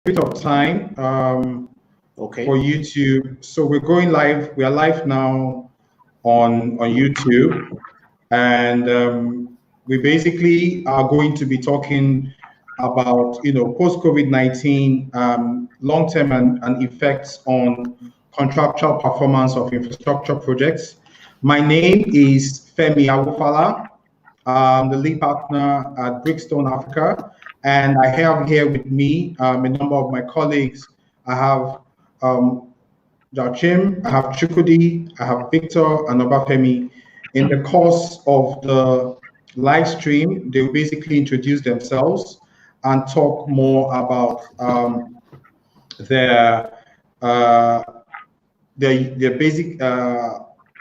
bit of time Okay. for YouTube. So we're going live. We are live now on YouTube, and we basically are going to be talking about post COVID-19 long-term and effects on contractual performance of infrastructure projects. My name is Femi Awufala. I'm the lead partner at Brickstone Africa, and I have here with me a number of my colleagues. I have Joachim, I have Chukwudi, I have Victor, and Obafemi. In the course of the live stream, they will basically introduce themselves and talk more about their basic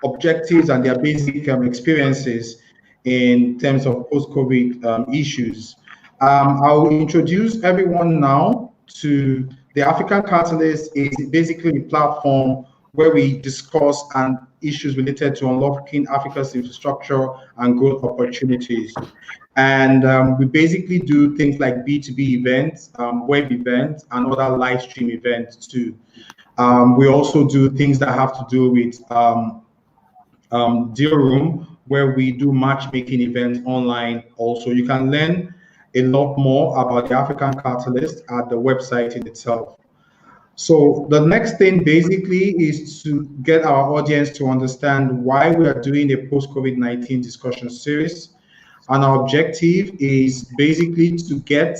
objectives and their basic experiences in terms of post-COVID issues. I'll introduce everyone now to the African Catalyst. Is basically a platform where we discuss issues related to unlocking Africa's infrastructure and growth opportunities. And we basically do things like B2B events, web events, and other live stream events too. We also do things that have to do with Deal Room, where we do matchmaking events online. Also, you can learn a lot more about the African Catalyst at the website in itself. So the next thing basically is to get our audience to understand why we are doing a post-COVID-19 discussion series. And our objective is basically to get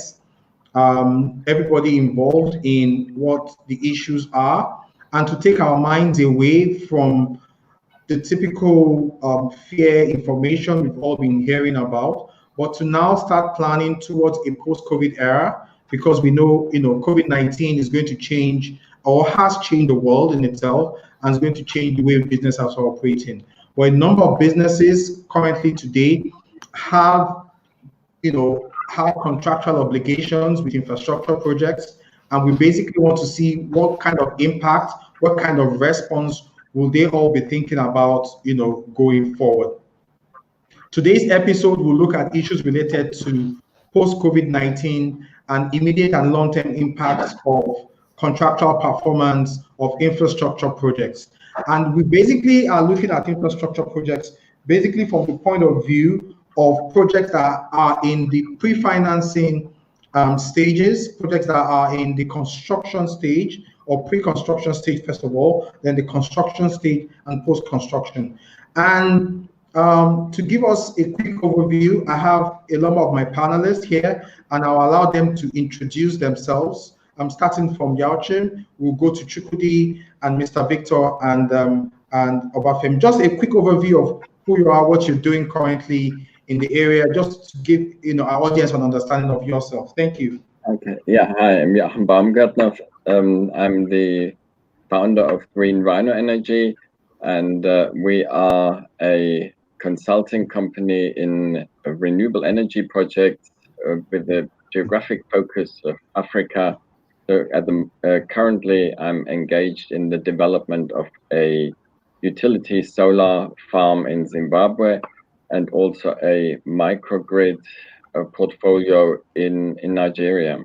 everybody involved in what the issues are and to take our minds away from the typical fear information we've all been hearing about, but to now start planning towards a post-COVID era, because we know, COVID-19 is going to change or has changed the world in itself and is going to change the way business are operating. But a number of businesses currently today have contractual obligations with infrastructure projects, and we basically want to see what kind of impact, what kind of response will they all be thinking about, going forward. Today's episode will look at issues related to post-COVID-19 and immediate and long-term impacts of contractual performance of infrastructure projects. And we basically are looking at infrastructure projects basically from the point of view of projects that are in the pre-financing stages, projects that are in the construction stage or pre-construction stage, first of all, then the construction stage and post-construction. And to give us a quick overview, I have a number of my panelists here, and I'll allow them to introduce themselves. I'm starting from Yauchim. We'll go to Chukwudi and Mr. Victor and Obafemi. Just a quick overview of who you are, what you're doing currently in the area, just to give our audience an understanding of yourself. Thank you. Okay. Yeah. Hi, I'm Joachim Baumgartner. I'm the founder of Green Rhino Energy, and we are a consulting company in renewable energy projects with a geographic focus of Africa. So currently, I'm engaged in the development of a utility solar farm in Zimbabwe, and also a microgrid portfolio in Nigeria.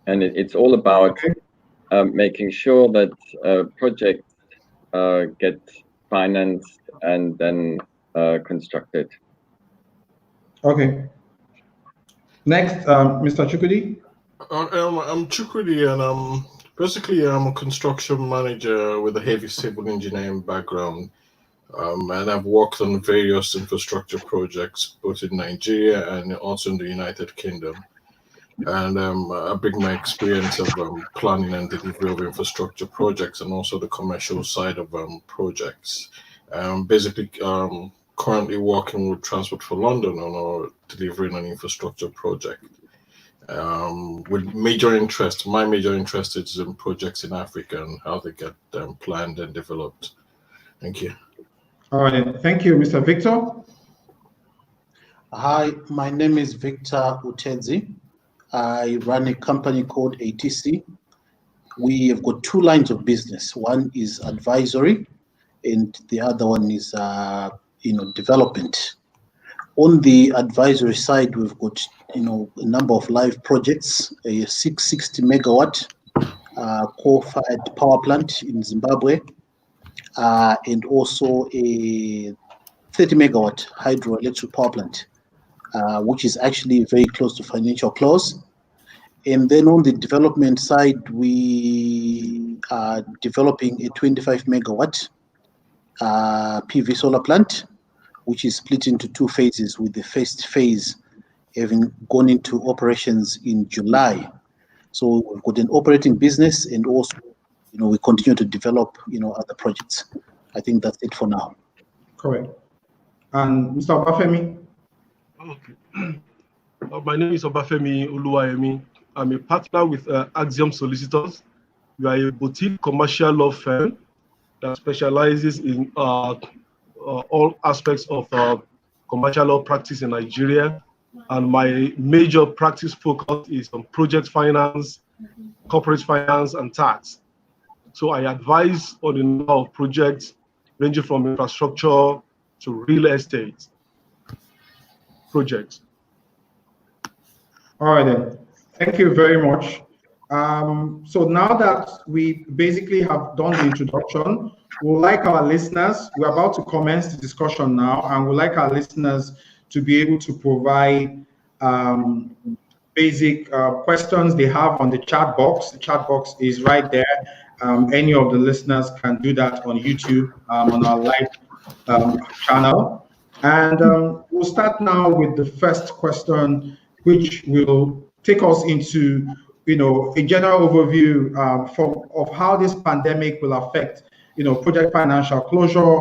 And it's all about making sure that projects get financed and then constructed. Okay. Next, Mr. Chukwudi. I'm Chukwudi, and basically I'm a construction manager with a heavy civil engineering background. And I've worked on various infrastructure projects, both in Nigeria and also in the United Kingdom. And I bring my experience of planning and delivery of infrastructure projects and also the commercial side of projects. Basically, currently working with Transport for London on our delivering an infrastructure project. With major interest, my major interest is in projects in Africa and how they get planned and developed. Thank you. All right, thank you, Mr. Victor. Hi, my name is Victor Utedzi. I run a company called ATC. We have got two lines of business. One is advisory, and the other one is development. On the advisory side, we've got a number of live projects, a 660 megawatt coal-fired power plant in Zimbabwe, and also a 30 megawatt hydroelectric power plant, which is actually very close to financial close. And then on the development side, we are developing a 25 megawatt PV solar plant, which is split into 2 phases, with the first phase having gone into operations in July. So we've got an operating business, and also, we continue to develop, other projects. I think that's it for now. Correct. And Mr. Obafemi? Okay. My name is Obafemi Uluwayemi. I'm a partner with Axiom Solicitors. We are a boutique commercial law firm that specializes in all aspects of commercial law practice in Nigeria. And my major practice focus is on project finance, corporate finance, and tax. So I advise on a number of projects ranging from infrastructure to real estate projects. All right, then. Thank you very much. So now that we basically have done the introduction, we'd like our listeners, we're about to commence the discussion now, and we'd like our listeners to be able to provide basic questions they have on the chat box. The chat box is right there. Any of the listeners can do that on YouTube, on our live channel. And we'll start now with the first question, which will take us into, a general overview of how this pandemic will affect, project financial closure,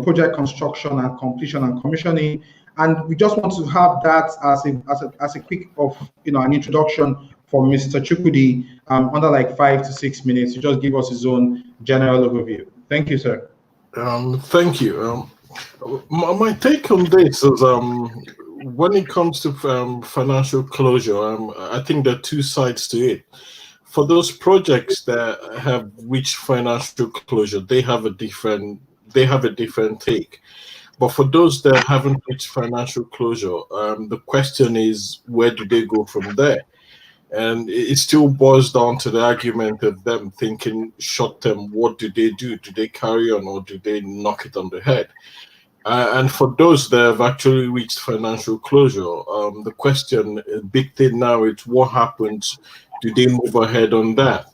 project construction and completion and commissioning. And we just want to have that as a quick an introduction for Mr. Chukwudi under like 5 to 6 minutes to just give us his own general overview. Thank you, sir. Thank you. My take on this is when it comes to financial closure, I think there are 2 sides to it. For those projects that have reached financial closure, they have a different take. But for those that haven't reached financial closure, the question is, where do they go from there? And it still boils down to the argument of them thinking short term, what do they do? Do they carry on, or do they knock it on the head? And for those that have actually reached financial closure, the question, a big thing now, is what happens? Do they move ahead on that?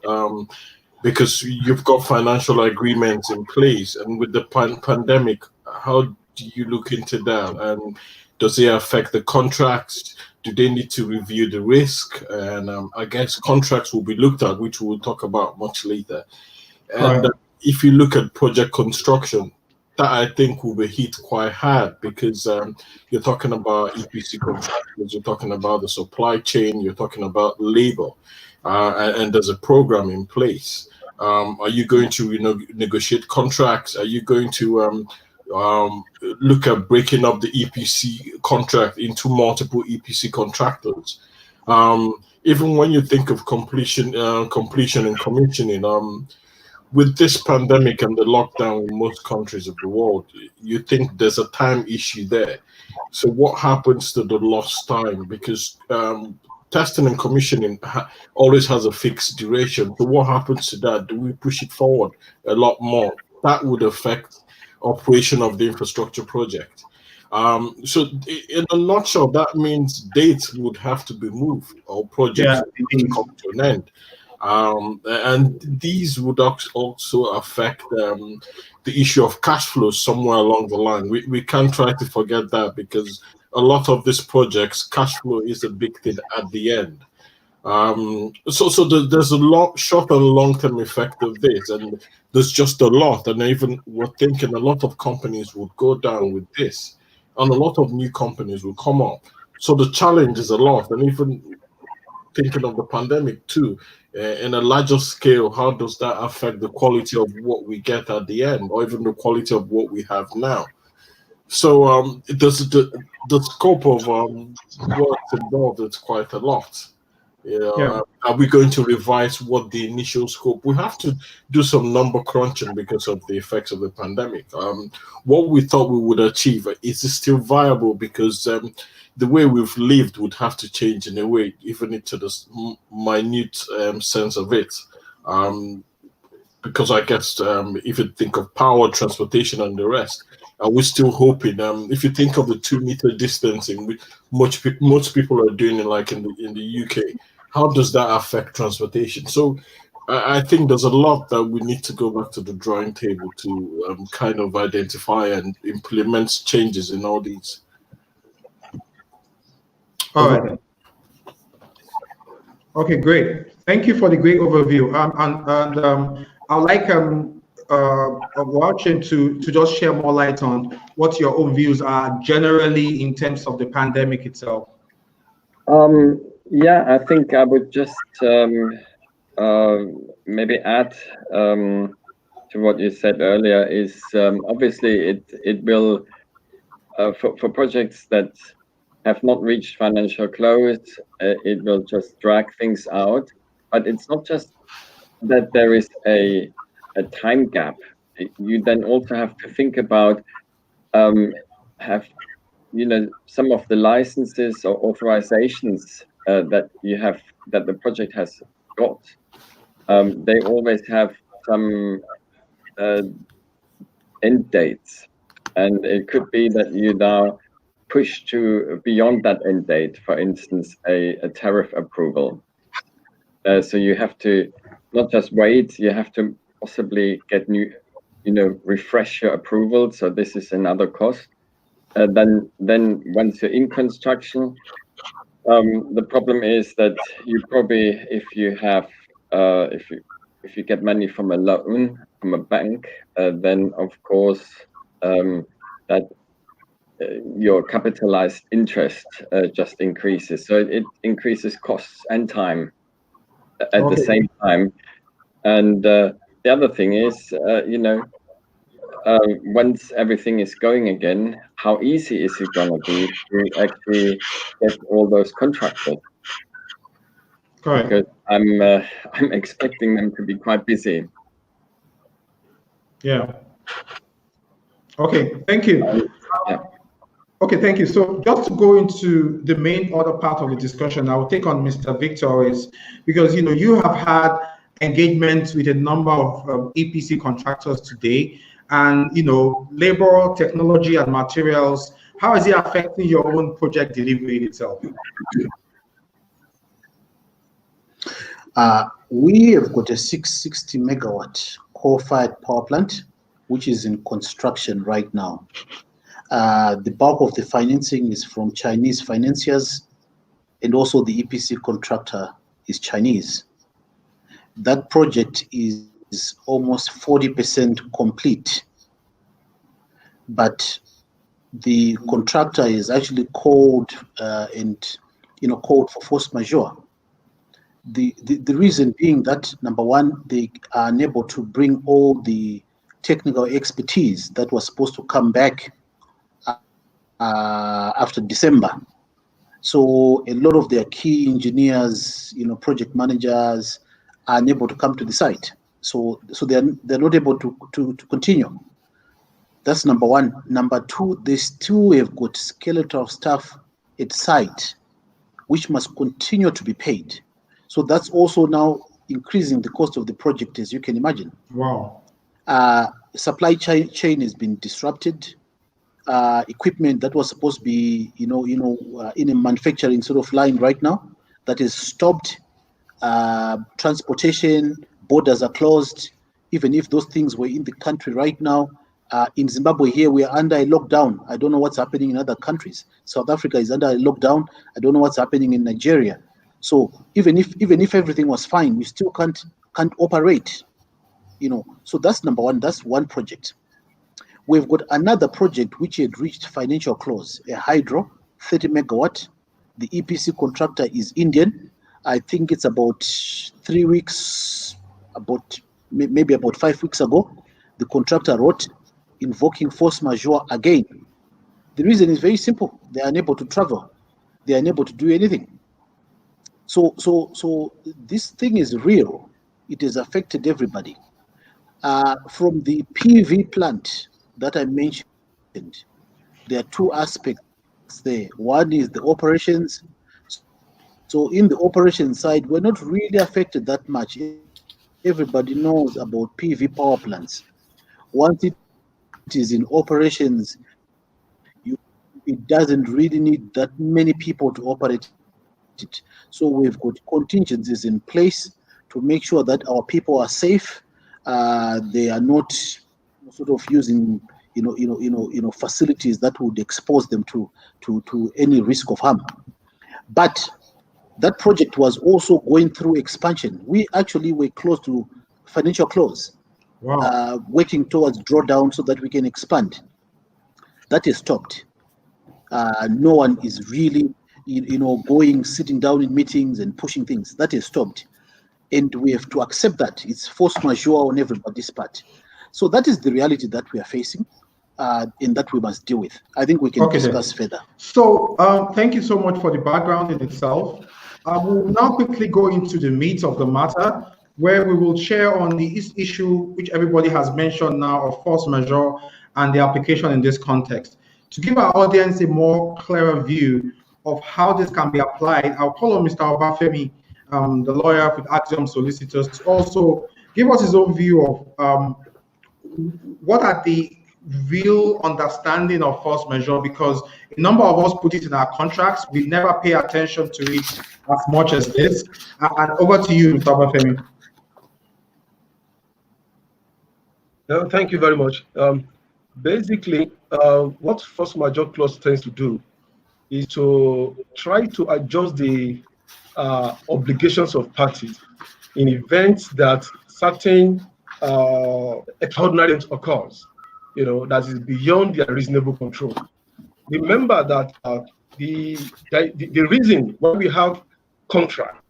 Because you've got financial agreements in place, and with the pandemic, how do you look into that? And does it affect the contracts? Do they need to review the risk? And I guess contracts will be looked at, which we'll talk about much later. And if you look at project construction, that I think will be hit quite hard, because you're talking about EPC contractors, you're talking about the supply chain, you're talking about labor, and there's a program in place. Are you going to negotiate contracts? Are you going to look at breaking up the EPC contract into multiple EPC contractors? Even when you think of completion and commissioning, with this pandemic and the lockdown in most countries of the world, you think there's a time issue there. So what happens to the lost time? Because testing and commissioning always has a fixed duration. So what happens to that? Do we push it forward a lot more? That would affect operation of the infrastructure project. So in a nutshell, that means dates would have to be moved, or projects would come to an end. And these would also affect the issue of cash flow somewhere along the line. We can't try to forget that, because a lot of these projects, cash flow is a big thing at the end. So there's a short and long-term effect of this, and there's just a lot. And even we're thinking a lot of companies would go down with this, and a lot of new companies will come up. So the challenge is a lot, and even thinking of the pandemic too, in a larger scale, how does that affect the quality of what we get at the end, or even the quality of what we have now? So the scope of what's involved is quite a lot. Are we going to revise what the initial scope? We have to do some number crunching because of the effects of the pandemic. What we thought we would achieve, is it still viable? Because the way we've lived would have to change in a way, even into this minute sense of it. Because I guess if you think of power, transportation, and the rest, are we still hoping? If you think of the 2-meter distancing, which most people are doing it, like in the UK, how does that affect transportation? So I think there's a lot that we need to go back to the drawing table to kind of identify and implement changes in all these. All right. Okay, great. Thank you for the great overview. I'd like Wauchin to just share more light on what your own views are generally in terms of the pandemic itself. Yeah, I think I would just maybe add to what you said earlier is obviously it will for projects that have not reached financial close, it will just drag things out. But it's not just that there is a time gap. You then also have to think about have some of the licenses or authorizations that the project has got. They always have some end dates, and it could be that you now push to beyond that end date, for instance, a tariff approval. So you have to not just wait, you have to possibly get refresh your approval. So this is another cost. Then once you're in construction, the problem is that you probably, if you get money from a loan from a bank, then of course that your capitalized interest just increases. So it increases costs and time at the same time. And the other thing is, once everything is going again, how easy is it going to be to actually get all those contractors? Correct. Because I'm expecting them to be quite busy. Yeah. Okay, thank you. Yeah. Okay, thank you. So just to go into the main other part of the discussion, I will take on Mr. Victor, is because you have had engagements with a number of EPC contractors today, and labor, technology, and materials. How is it affecting your own project delivery itself? We have got a 660 megawatt coal-fired power plant, which is in construction right now. The bulk of the financing is from Chinese financiers, and also the EPC contractor is Chinese. That project is almost 40% complete, but the contractor is actually called called for force majeure. The reason being that, number one, they are unable to bring all the technical expertise that was supposed to come back after December. So a lot of their key engineers, project managers, are unable to come to the site. So they're not able to continue. That's number one. Number two, they still have got skeletal staff at site, which must continue to be paid. So that's also now increasing the cost of the project, as you can imagine. Wow. Supply chain has been disrupted. Equipment that was supposed to be, in a manufacturing sort of line right now, that is stopped. Transportation, borders are closed. Even if those things were in the country right now, in Zimbabwe here, we are under a lockdown. I don't know what's happening in other countries. South Africa is under a lockdown. I don't know what's happening in Nigeria. So even if everything was fine, we still can't operate. So that's number one. That's one project. We've got another project which had reached financial close, a hydro, 30 megawatt. The EPC contractor is Indian. I think it's about 3 weeks, maybe about 5 weeks ago, the contractor wrote invoking force majeure again. The reason is very simple. They are unable to travel. They are unable to do anything. So this thing is real. It has affected everybody. From the PV plant that I mentioned, there are two aspects there. One is the operations. So in the operations side, we're not really affected that much. Everybody knows about PV power plants. Once it is in operations, it doesn't really need that many people to operate it. So we've got contingencies in place to make sure that our people are safe. They are not sort of using facilities that would expose them to any risk of harm. But that project was also going through expansion. We actually were close to financial close. Wow. Working towards drawdown so that we can expand. That is stopped. No one is really, going, sitting down in meetings and pushing things. That is stopped. And we have to accept that. It's force majeure on everybody's part. So that is the reality that we are facing and that we must deal with. I think we can discuss further. So thank you so much for the background in itself. We'll now quickly go into the meat of the matter, where we will share on the issue which everybody has mentioned now of force majeure and the application in this context. To give our audience a more clearer view of how this can be applied, I'll call on Mr. Obafemi, the lawyer with Axiom Solicitors, to also give us his own view of what are the real understanding of force majeure, because a number of us put it in our contracts. We never pay attention to it as much as this. And over to you, Mr. Obafemi. Thank you very much. Basically, what force majeure clause tends to do is to try to adjust the obligations of parties in events that certain extraordinary event occurs, that is beyond their reasonable control. Remember that the reason why we have contract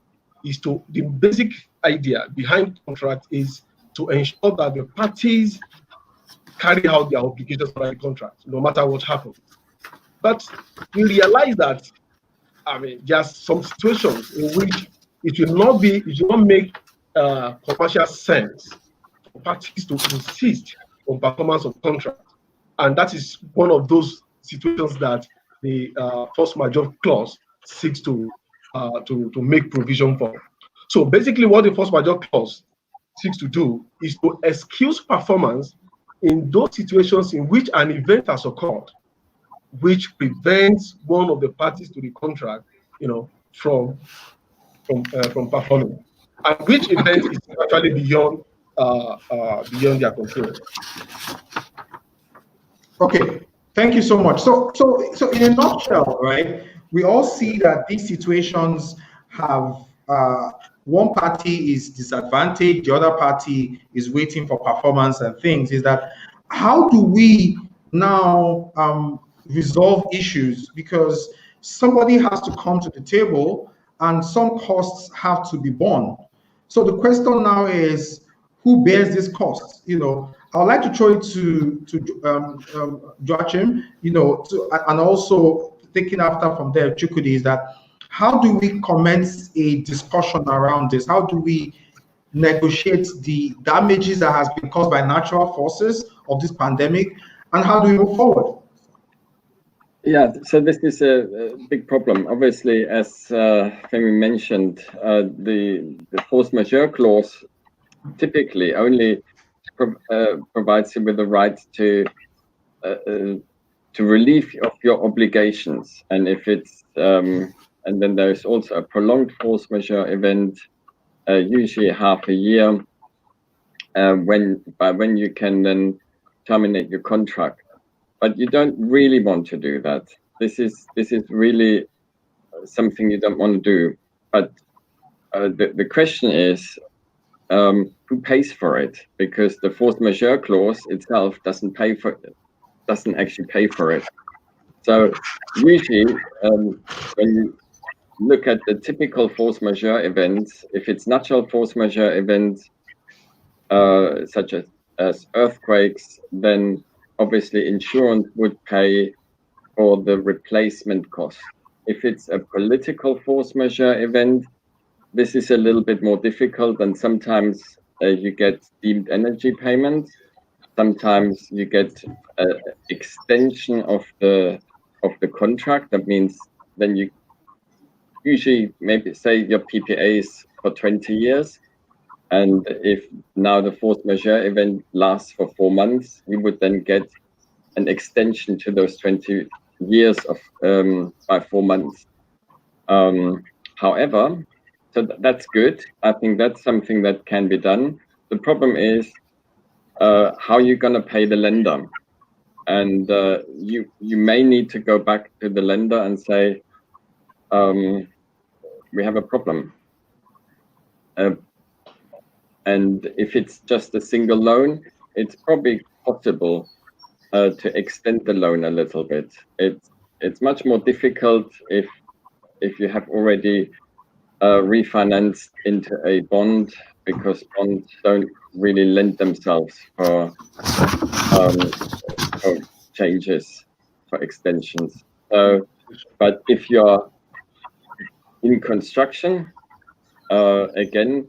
is the basic idea behind contract is to ensure that the parties carry out their obligations under the contract, no matter what happens. But we realize that, there are some situations in which it will not make commercial sense for parties to insist on performance of contract. And that is one of those situations that the force majeure clause seeks to make provision for. So basically what the force majeure clause seeks to do is to excuse performance in those situations in which an event has occurred, which prevents one of the parties to the contract, from performing, and which event is actually beyond their control. Okay, thank you so much. So in a nutshell, right, we all see that these situations have one party is disadvantaged, the other party is waiting for performance and things. Is that how do we now resolve issues? Because somebody has to come to the table and some costs have to be borne. So the question now is, who bears these costs? I'd like to throw it to Joachim, and also taking after from there, Chukwudi, is that how do we commence a discussion around this? How do we negotiate the damages that has been caused by natural forces of this pandemic, and how do we move forward? Yeah, so this is a big problem. Obviously, as Femi mentioned, the force majeure clause typically only provides you with the right to relieve of your obligations, and if it's and then there is also a prolonged force majeure event, usually half a year, when you can then terminate your contract. But you don't really want to do that. This is really something you don't want to do. But the question is, who pays for it? Because the force majeure clause itself doesn't actually pay for it. So usually, when you look at the typical force majeure events, if it's natural force majeure events, such as earthquakes, then obviously insurance would pay for the replacement cost. If it's a political force majeure event, this is a little bit more difficult, and sometimes you get deemed energy payments. Sometimes you get an extension of the of the contract. That means then you usually maybe say your PPA is for 20 years. And if now the force majeure event lasts for 4 months, you would then get an extension to those 20 years of by 4 months. However, so that's good. I think that's something that can be done. The problem is how you're going to pay the lender. And you may need to go back to the lender and say, we have a problem. And if it's just a single loan, it's probably possible to extend the loan a little bit. It's much more difficult if you have already refinanced into a bond, because bonds don't really lend themselves for changes, for extensions. But if you're in construction, again,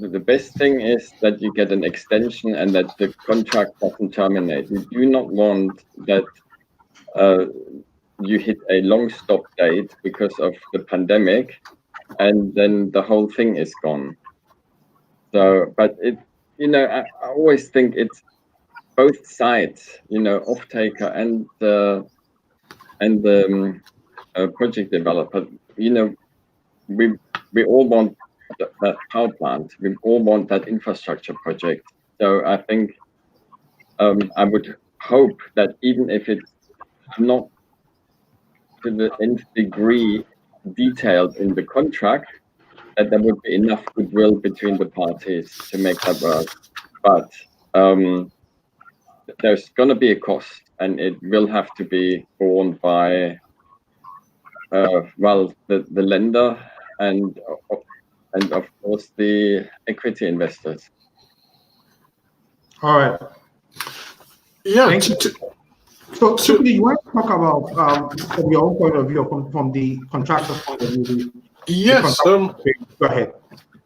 the best thing is that you get an extension and that the contract doesn't terminate. You do not want that you hit a long stop date because of the pandemic and then the whole thing is gone. So, but it, I always think it's both sides, off-taker and the project developer. We all want that power plant. We all want that infrastructure project. So I think I would hope that even if it's not to the nth degree detailed in the contract, that there would be enough goodwill between the parties to make that work. But there's going to be a cost, and it will have to be borne by the lender and of course the equity investors. All right. Yeah. So, Chukudi, you want to talk about from your own point of view, from the contractor point of view? Yes. Go ahead.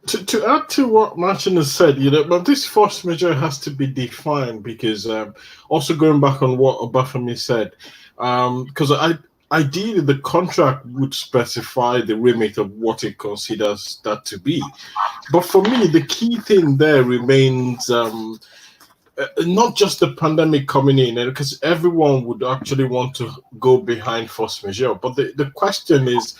To add to what Martin has said, but this force majeure has to be defined, because also going back on what Obafemi said, because ideally the contract would specify the remit of what it considers that to be. But for me, the key thing there remains not just the pandemic coming in, because everyone would actually want to go behind force majeure. But the question is,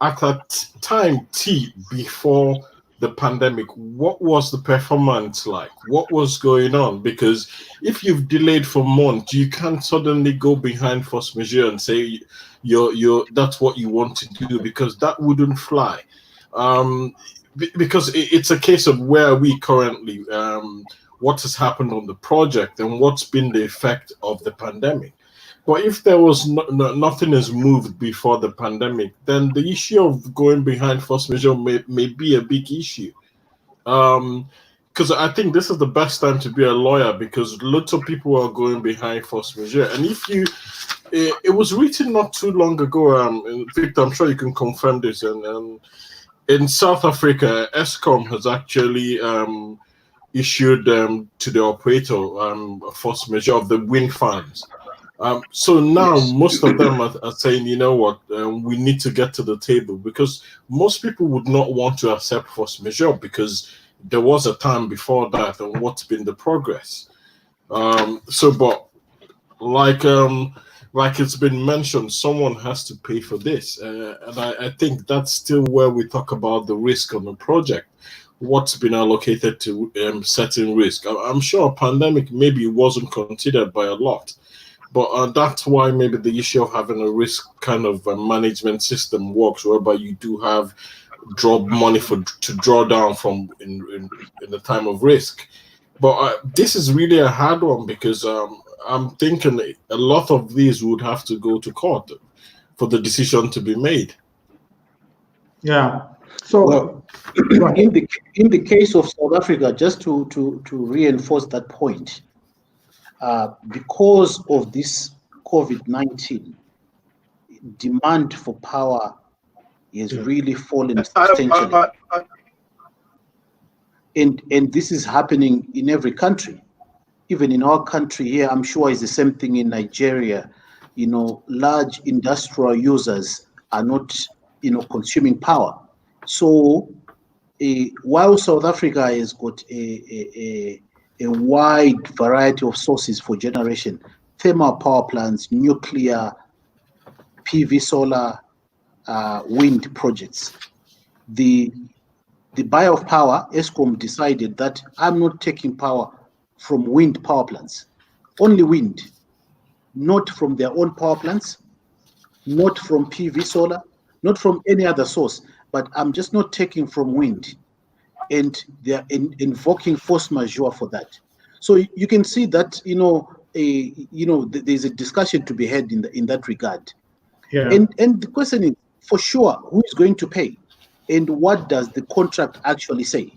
at that time T before the pandemic, what was the performance like? What was going on? Because if you've delayed for months, you can't suddenly go behind force majeure and say you're that's what you want to do, because that wouldn't fly. Because it's a case of where are we currently, what has happened on the project, and what's been the effect of the pandemic. But if there was nothing has moved before the pandemic, then the issue of going behind force majeure may be a big issue. Because I think this is the best time to be a lawyer, because lots of people are going behind force majeure. And if you, it was written not too long ago, Victor, I'm sure you can confirm this, and in South Africa, Eskom has actually issued to the operator a force majeure of the wind farms. So now most of them are saying, you know what, we need to get to the table, because most people would not want to accept force majeure, because there was a time before that, and what's been the progress. But like it's been mentioned, someone has to pay for this, and I think that's still where we talk about the risk on the project. What's been allocated to certain risk? I'm sure a pandemic maybe wasn't considered by a lot. But that's why maybe the issue of having a risk kind of management system works, whereby you do have money to draw down from in the time of risk. But this is really a hard one, because I'm thinking a lot of these would have to go to court for the decision to be made. Yeah. So in the case of South Africa, just to reinforce that point. Because of this COVID-19, demand for power is really fallen substantially. And this is happening in every country. Even in our country here, I'm sure it's the same thing in Nigeria. large industrial users are not, consuming power. So while South Africa has got a wide variety of sources for generation, thermal power plants, nuclear, PV, solar, wind projects, the buyer of power, Eskom, decided that I'm not taking power from wind power plants, only wind, not from their own power plants, not from PV solar, not from any other source, but I'm just not taking from wind. And they're invoking force majeure for that. So you can see that, there's a discussion to be had in that regard. Yeah. And the question is, for sure, who is going to pay? And what does the contract actually say?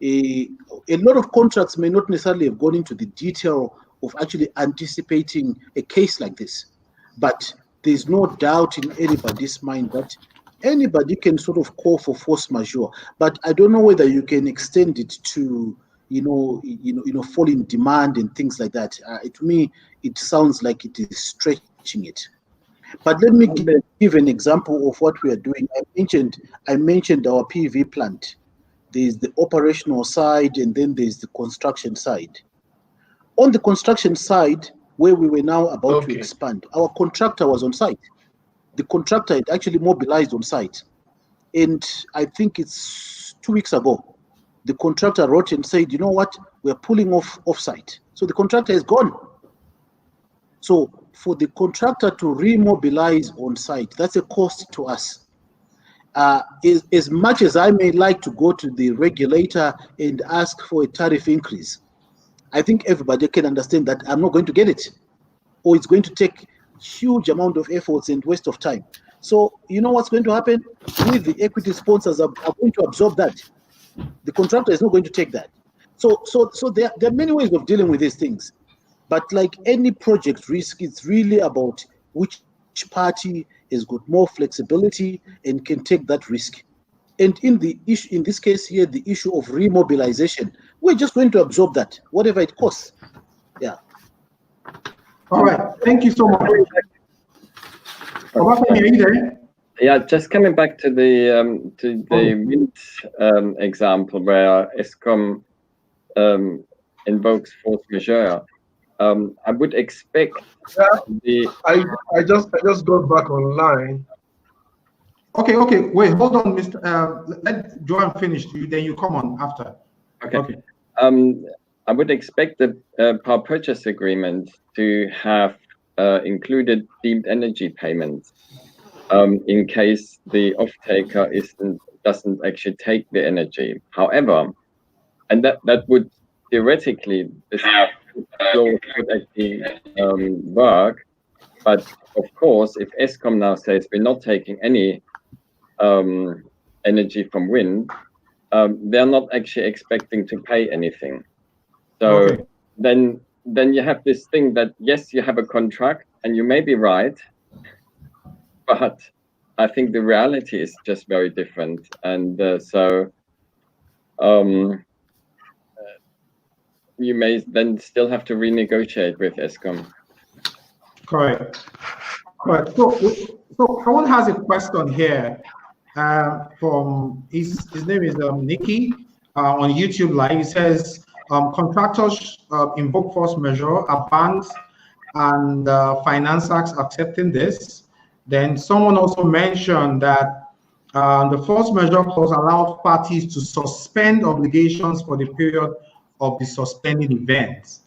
A lot of contracts may not necessarily have gone into the detail of actually anticipating a case like this, but there's no doubt in anybody's mind that anybody can sort of call for force majeure. But I don't know whether you can extend it to falling demand and things like that. To me, it sounds like it is stretching it. But let me give an example of what we are doing. I mentioned our PV plant. There's the operational side, and then there's the construction side. On the construction side, where we were now about to expand, our contractor was on site. The contractor had actually mobilized on site. And I think it's 2 weeks ago, the contractor wrote and said, you know what, we're pulling off site. So the contractor is gone. So for the contractor to remobilize on site, that's a cost to us. As much as I may like to go to the regulator and ask for a tariff increase, I think everybody can understand that I'm not going to get it, or it's going to take huge amount of efforts and waste of time. So you know what's going to happen? With the equity sponsors are going to absorb that. The contractor is not going to take that. So there are many ways of dealing with these things. But like any project risk, it's really about which party has got more flexibility and can take that risk. And in this case here, the issue of remobilization, we're just going to absorb that, whatever it costs. Yeah. All right. Thank you so much. Are you there? Yeah, just coming back to the wind example where Eskom invokes force majeure. I would expect I just got back online. Okay. Wait, hold on, Mr. Let Joanne finish. Then you come on after. Okay. I would expect the power purchase agreement to have included deemed energy payments in case the off-taker doesn't actually take the energy. However, and that would theoretically this clause would actually work, but of course, if Eskom now says we're not taking any energy from wind, they're not actually expecting to pay anything. So then you have this thing that, yes, you have a contract and you may be right, but I think the reality is just very different. And you may then still have to renegotiate with Eskom. Correct. So someone has a question here from his name is Nikki on YouTube Live. He says contractors invoke force majeure, advance and finance acts accepting this. Then someone also mentioned that the force majeure clause allows parties to suspend obligations for the period of the suspending event.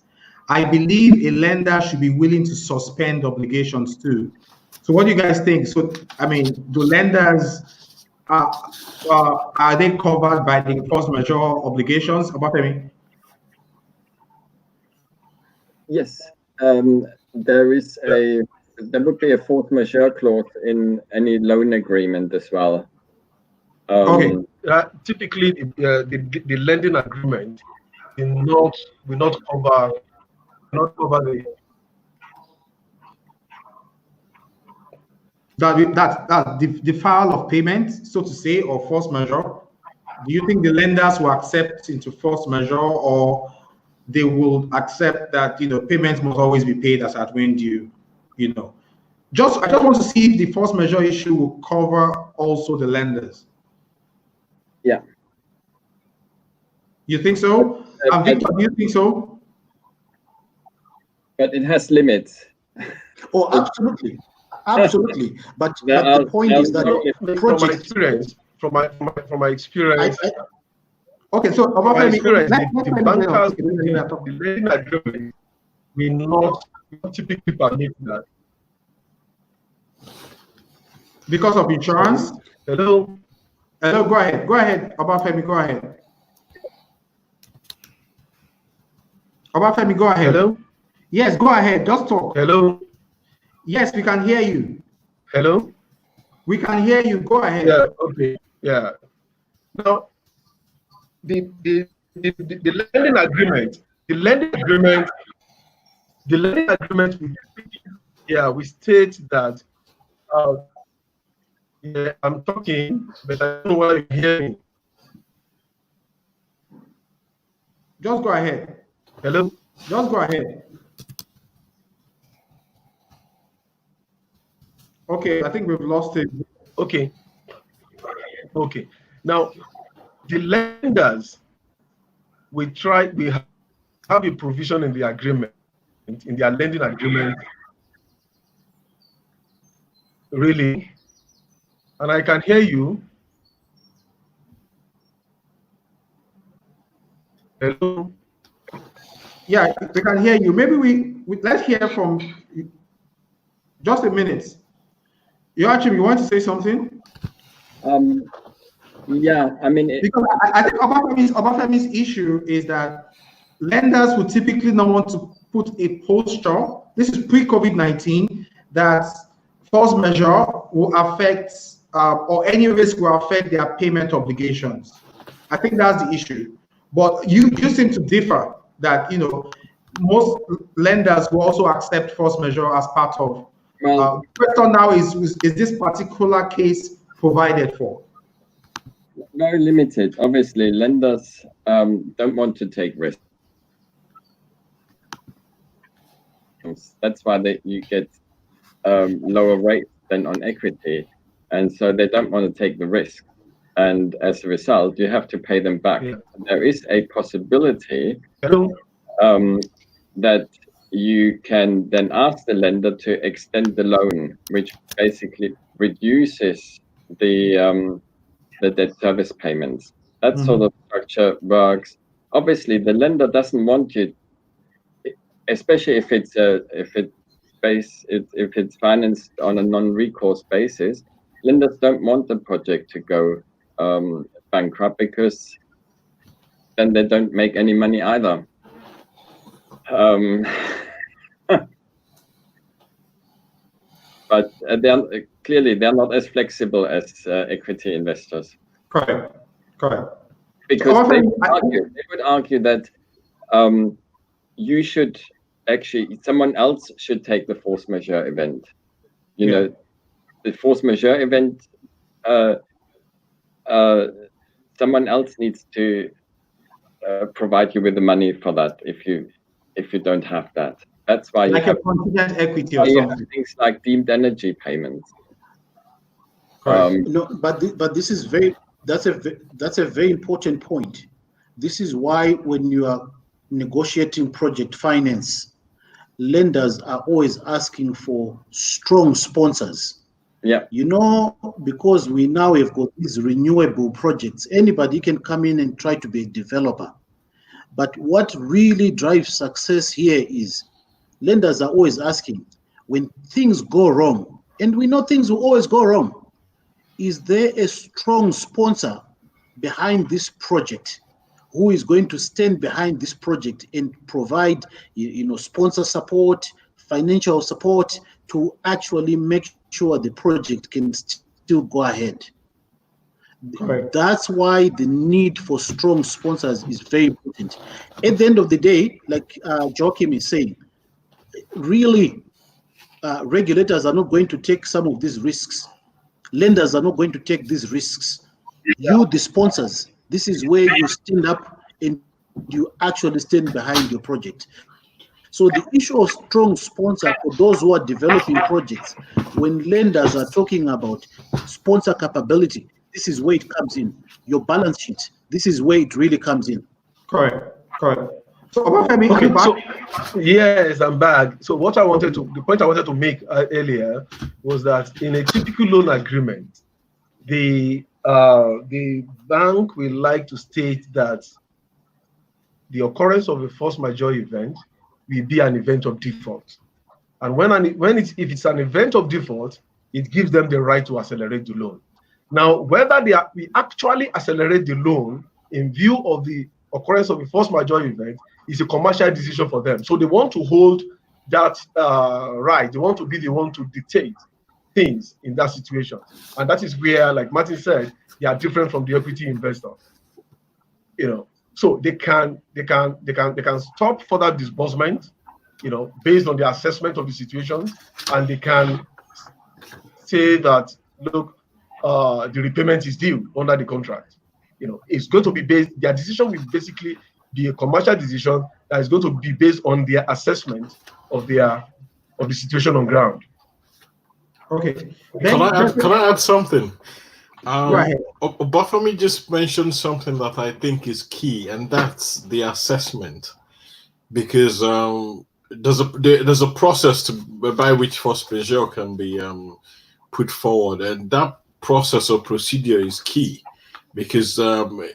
I believe a lender should be willing to suspend obligations too. So what do you guys think? So, I mean, do lenders, are they covered by the force majeure obligations? Yes, there would be a force majeure clause in any loan agreement as well. Typically, the lending agreement will not cover the. That the file of payment, so to say, or force majeure. Do you think the lenders will accept into force majeure, or they will accept that payments must always be paid as at when due? I just want to see if the force majeure issue will cover also the lenders. Yeah. You think so? Victor, do you think so? But it has limits. Oh, absolutely, absolutely. But There the point is that the from my project. experience, from my experience. Okay, so my experience, the bankers, the lending agreement will not typically permit that. Because of insurance? Hello? Hello, go ahead. Go ahead, Obafemi, go ahead. Obafemi, go ahead. Hello? Yes, go ahead. Just talk. Hello? Yes, we can hear you. Hello? We can hear you. Go ahead. Yeah, okay. Yeah. Now, the lending agreement, we state that yeah, I'm talking, but I don't know why you hear me. Just go ahead. Hello? Just go ahead. Okay, I think we've lost it. Okay. Okay. Now, the lenders, we have a provision in the agreement, in their lending agreement, really, and I can hear you. Hello? Yeah, we can hear you. Maybe we let's hear from just a minute. You want to say something? Yeah, I mean, because I think Obafemi's issue is that lenders would typically not want to put a posture. This is pre-COVID-19 that force majeure will affect or any risk will affect their payment obligations. I think that's the issue. But you seem to differ that most lenders will also accept force majeure as part of. The question now is this particular case provided for? Very limited. Obviously, lenders don't want to take risks. That's why you get lower rates than on equity, and so they don't want to take the risk. And as a result, you have to pay them back. Yeah. There is a possibility that you can then ask the lender to extend the loan, which basically reduces the debt service payments. That sort of structure works. Obviously, the lender doesn't want you, especially if it's financed on a non-recourse basis. Lenders don't want the project to go bankrupt, because then they don't make any money either. But they're not as flexible as equity investors. Correct. Because they would argue that you should actually, someone else should take the force majeure event. You know, the force majeure event, someone else needs to provide you with the money for that if you don't have that. That's why like you have a contingent equity or something. Things like deemed energy payments. No, but this is that's a very important point. This is why when you are negotiating project finance, lenders are always asking for strong sponsors. Yeah. Because we now have got these renewable projects, anybody can come in and try to be a developer. But what really drives success here is lenders are always asking, when things go wrong, and we know things will always go wrong, is there a strong sponsor behind this project who is going to stand behind this project and provide sponsor support, financial support to actually make sure the project can still go ahead? Correct. That's why the need for strong sponsors is very important. At the end of the day, like Joachim is saying, really, regulators are not going to take some of these risks. Lenders are not going to take these risks. You, the sponsors, this is where you stand up and you actually stand behind your project. So the issue of strong sponsor for those who are developing projects, when lenders are talking about sponsor capability, this is where it comes in. Your balance sheet, this is where it really comes in. Correct. So, Obafemi, are you back? So, yes, I'm back. So the point I wanted to make earlier was that in a typical loan agreement, the bank will like to state that the occurrence of a force majeure event will be an event of default. And if it's an event of default, it gives them the right to accelerate the loan. Now, whether we actually accelerate the loan in view of the occurrence of a force majeure event is a commercial decision for them. So they want to hold that right. They want to be the one to dictate things in that situation. And that is where, like Martin said, they are different from the equity investor. So they can stop further disbursement, based on the assessment of the situation, and they can say that, look, the repayment is due under the contract. It's going to be based, their decision will basically be a commercial decision that is going to be based on their assessment of the situation on ground. Okay. Can I add something? Go ahead. Obafemi just mentioned something that I think is key, and that's the assessment, because there's a process by which force majeure can be put forward, and that process or procedure is key, because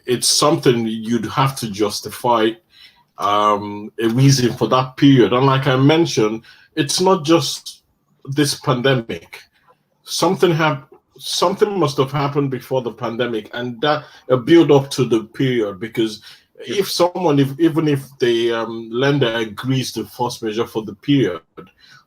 it's something you'd have to justify a reason for that period. And like I mentioned, it's not just this pandemic. Something must have happened before the pandemic, and that a build up to the period, because even if the lender agrees to force majeure for the period,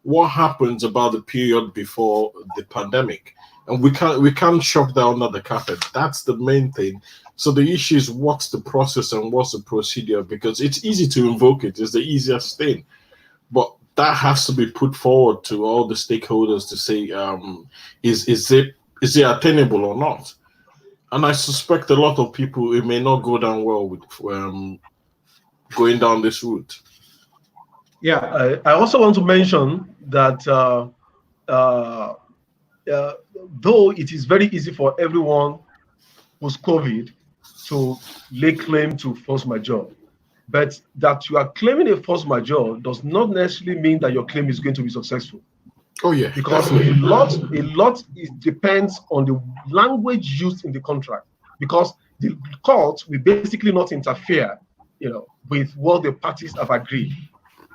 what happens about the period before the pandemic? And we can't shove that under the carpet. That's the main thing. So the issue is, what's the process and what's the procedure? Because it's easy to invoke it. It's the easiest thing, but that has to be put forward to all the stakeholders to say, is it attainable or not? And I suspect a lot of people, it may not go down well with going down this route. Yeah, I also want to mention that though it is very easy for everyone post-COVID to lay claim to force majeure, but that you are claiming a force majeure does not necessarily mean that your claim is going to be successful. Oh yeah, because a lot depends on the language used in the contract, because the court will basically not interfere, with what the parties have agreed.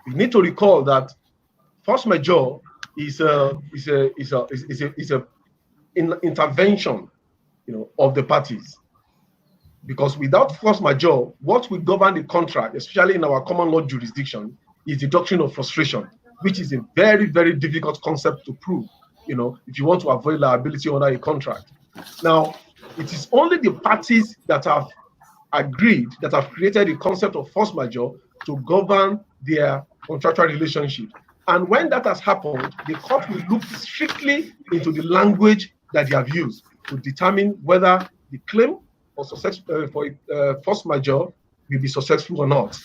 You need to recall that force majeure is an intervention, of the parties. Because without force majeure, what will govern the contract, especially in our common law jurisdiction, is the doctrine of frustration, which is a very, very difficult concept to prove, if you want to avoid liability under a contract. Now, it is only the parties that have agreed, that have created the concept of force majeure to govern their contractual relationship. And when that has happened, the court will look strictly into the language that they have used to determine whether the claim for force majeure will be successful or not.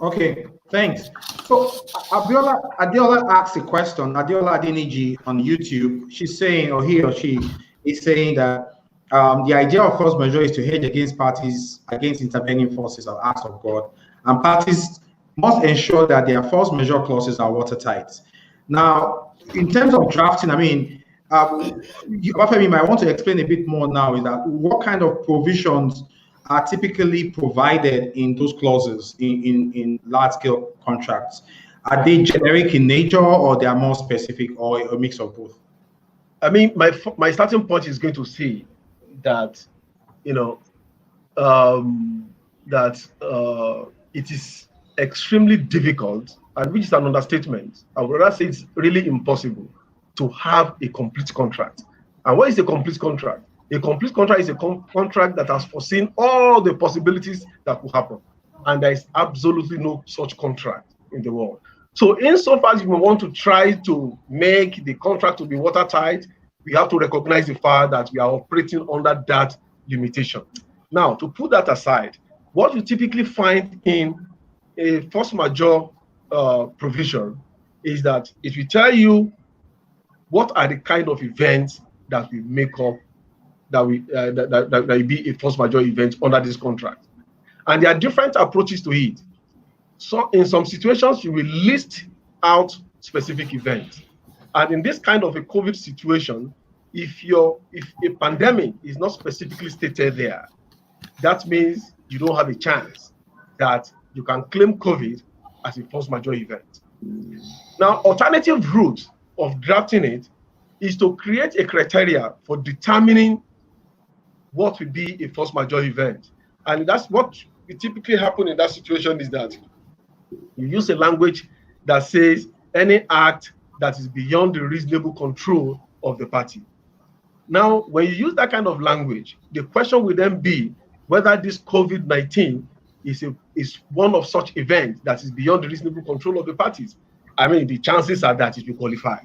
Okay, thanks. So Adiola asked a question. Adiola Adeniji on YouTube, she's saying, or he or she is saying that the idea of force majeure is to hedge against parties against intervening forces or acts of God, and parties must ensure that their force majeure clauses are watertight. Now, in terms of drafting, I mean, Obafemi might want to explain a bit more now, is that what kind of provisions are typically provided in those clauses in large-scale contracts? Are they generic in nature, or they are more specific, or a mix of both? I mean, my starting point is going to say that, it is extremely difficult, and which is an understatement. I would rather say it's really impossible to have a complete contract. And what is a complete contract? A complete contract is a contract that has foreseen all the possibilities that will happen. And there is absolutely no such contract in the world. So insofar as we want to try to make the contract to be watertight, we have to recognize the fact that we are operating under that limitation. Now, to put that aside, what you typically find in a force majeure provision is that it will tell you what are the kind of events that we make up that will be a force majeure event under this contract. And there are different approaches to it. So in some situations, you will list out specific events. And in this kind of a COVID situation, if a pandemic is not specifically stated there, that means you don't have a chance that you can claim COVID as a force majeure event. Now, alternative route of drafting it is to create a criteria for determining what will be a force majeure event. And that's what will typically happen in that situation, is that you use a language that says any act that is beyond the reasonable control of the party. Now, when you use that kind of language, the question will then be whether this COVID-19 is one of such events that is beyond the reasonable control of the parties. I mean, the chances are that it will qualify.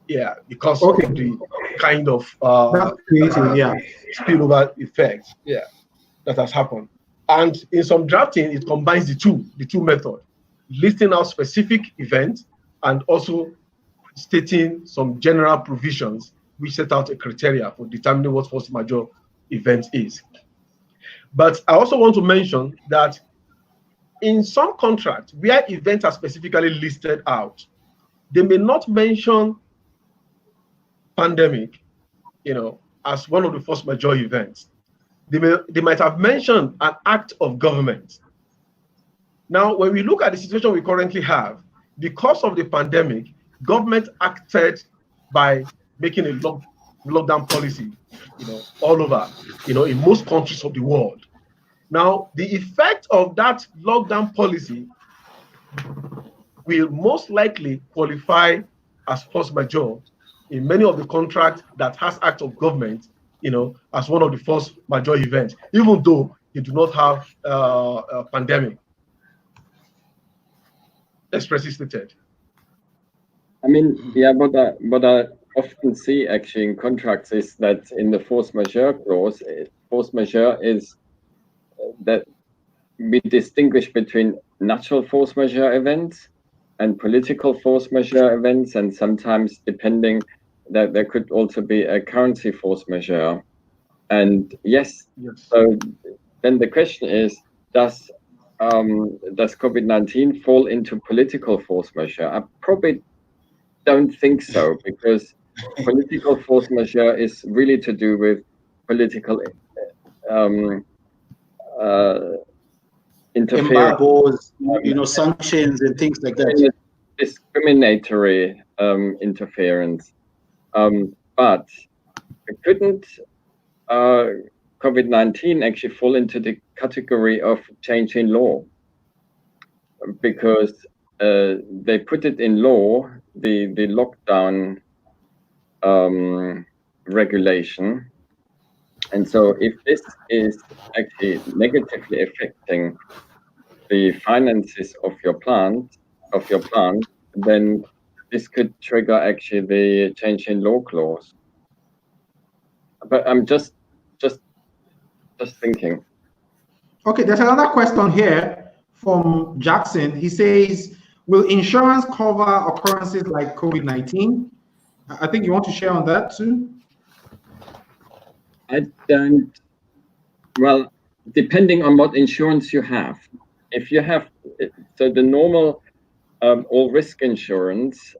Yeah, because of the kind of spillover effect, that has happened. And in some drafting, it combines the two methods, listing out specific events and also stating some general provisions which set out a criteria for determining what force majeure event is. But I also want to mention that in some contracts where events are specifically listed out, they may not mention pandemic, as one of the force majeure events. They might have mentioned an act of government. Now, when we look at the situation we currently have, because of the pandemic, government acted by making a lockdown policy, all over, in most countries of the world. Now, the effect of that lockdown policy will most likely qualify as force majeure in many of the contracts that has act of government, as one of the force majeure events, even though you do not have a pandemic expressly stated. I mean, yeah, what I often see actually in contracts is that in the force majeure clause, force majeure is that we distinguish between natural force majeure events and political force majeure events, and sometimes depending that there could also be a currency force majeure. And yes. So then the question is, does COVID-19 fall into political force majeure? I probably don't think so, because political force majeure is really to do with political interference, embargoes, sanctions and things like that. Discriminatory interference. But couldn't COVID-19 actually fall into the category of change in law? Because they put it in law, the lockdown regulation. And so if this is actually negatively affecting the finances of your plant, then this could trigger actually the change in law clause. But I'm just thinking. Okay, there's another question here from Jackson. He says, will insurance cover occurrences like COVID-19? I think you want to share on that too. I don't. Well, depending on what insurance you have. If you have, so the normal all risk insurance,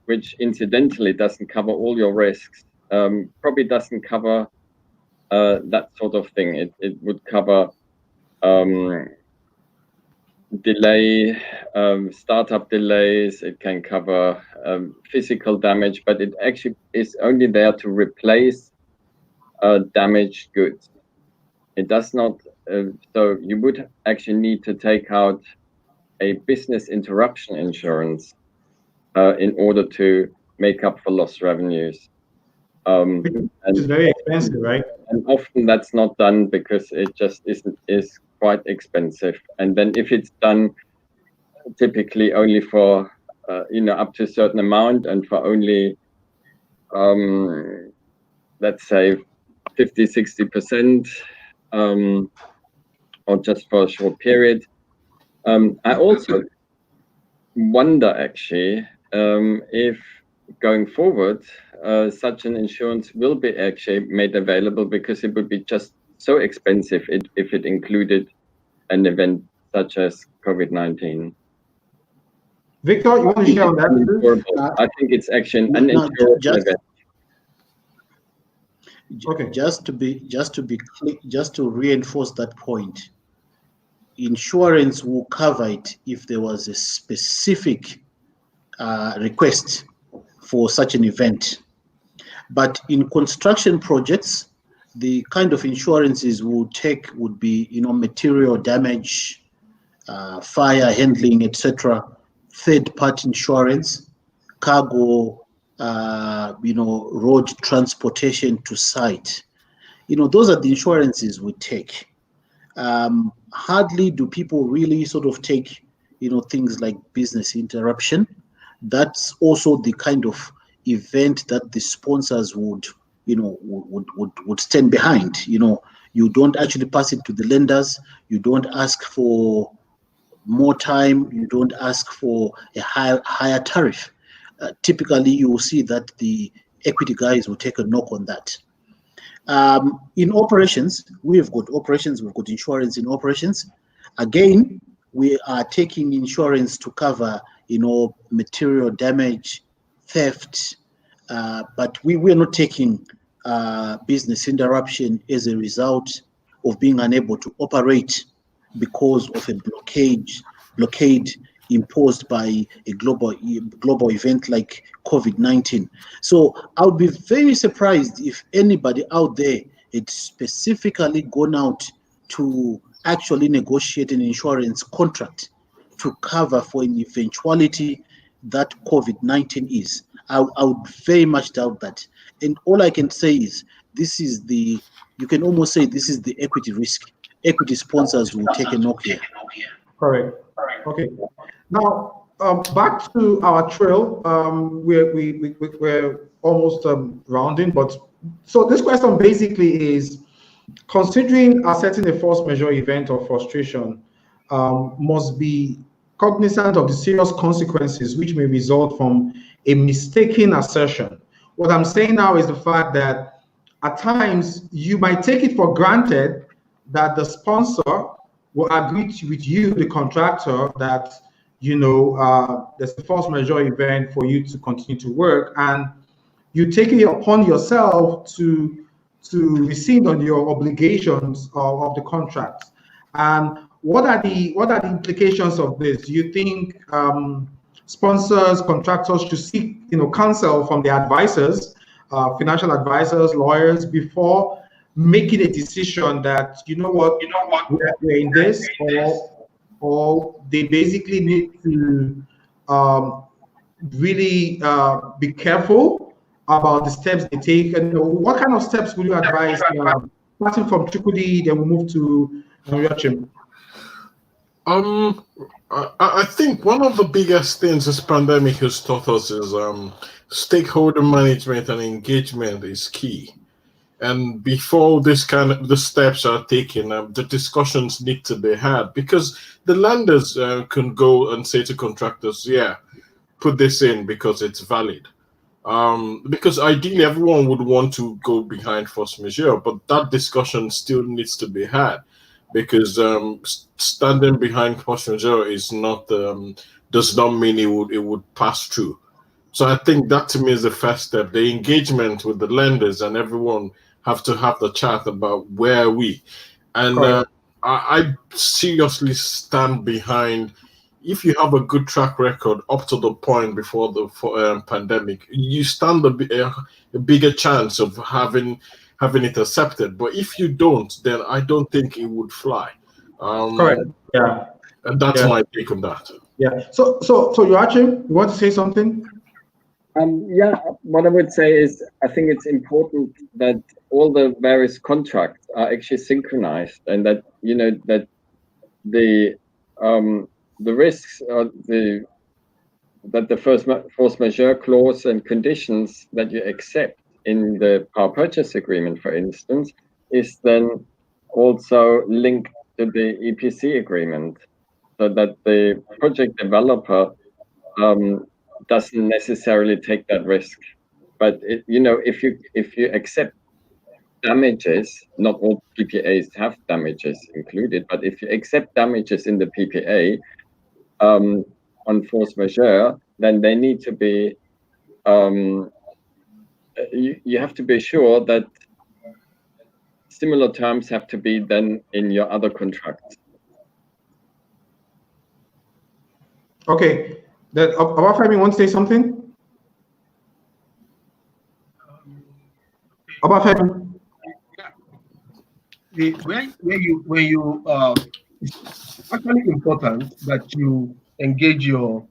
which incidentally doesn't cover all your risks, probably doesn't cover that sort of thing. It would cover delay, startup delays. It can cover physical damage, but it actually is only there to replace damaged goods. It does not. So you would actually need to take out a business interruption insurance in order to make up for lost revenues. Which is very expensive, right? And often that's not done because it just is quite expensive. And then if it's done typically only for up to a certain amount and for only let's say 50-60%, or just for a short period, I also wonder actually if going forward such an insurance will be actually made available, because it would be just so expensive if it included an event such as COVID-19. Victor, you want to share on that? I think it's actually an uninsurable event. Okay. Just to reinforce that point, insurance will cover it if there was a specific request for such an event. But in construction projects, the kind of insurances would be, material damage, fire handling, etc., third-party insurance, cargo, road transportation to site. Those are the insurances we take. Hardly do people really sort of take, things like business interruption. That's also the kind of event that the sponsors would stand behind. You don't actually pass it to the lenders. You don't ask for more time. You don't ask for a higher tariff. Typically, you will see that the equity guys will take a knock on that. In operations, we've got insurance in operations. Again, we are taking insurance to cover, material damage, theft, but we're not taking business interruption as a result of being unable to operate because of a blockade imposed by a global event like COVID-19. So I would be very surprised if anybody out there had specifically gone out to actually negotiate an insurance contract to cover for an eventuality that COVID-19 is. I would very much doubt that. And all I can say is you can almost say this is the equity risk. Equity sponsors will take a knock here. Correct. Okay. Now, back to our trail. We're almost rounding, but so this question basically is, considering asserting a force majeure event or frustration, must be cognizant of the serious consequences which may result from a mistaken assertion. What I'm saying now is the fact that at times you might take it for granted that the sponsor will agree with you, the contractor, that there's a force majeure event for you to continue to work, and you take it upon yourself to rescind on your obligations of the contract. And what are the implications of this? Do you think sponsors, contractors should seek counsel from their advisors, financial advisors, lawyers, before making a decision that we're in this, or they basically need to really be careful about the steps they take? And what kind of steps would you advise, starting from Chukwudi, then we move to Yochim? I think one of the biggest things this pandemic has taught us is stakeholder management and engagement is key. And before the steps are taken, the discussions need to be had, because the lenders can go and say to contractors, yeah, put this in because it's valid. Because ideally everyone would want to go behind force majeure, but that discussion still needs to be had, because standing behind force majeure is not does not mean it would pass through. So I think that to me is the first step. The engagement with the lenders and everyone have to have the chat about where are we. And I seriously stand behind, if you have a good track record up to the point before the pandemic, you stand a bigger chance of having it accepted. But if you don't, then I don't think it would fly. Correct. Yeah. And that's my take on that. Yeah. So Yoachim, you want to say something? Yeah, what I would say is, I think it's important that all the various contracts are actually synchronized, and that that the risks are that the force majeure clause and conditions that you accept in the power purchase agreement, for instance, is then also linked to the EPC agreement. so that the project developer doesn't necessarily take that risk. But if you accept damages, not all PPAs have damages included, but if you accept damages in the PPA on force majeure, then they need to be you have to be sure that similar terms have to be then in your other contracts. Okay, Obafemi wants to say something? Obafemi? When you it's actually important that you engage your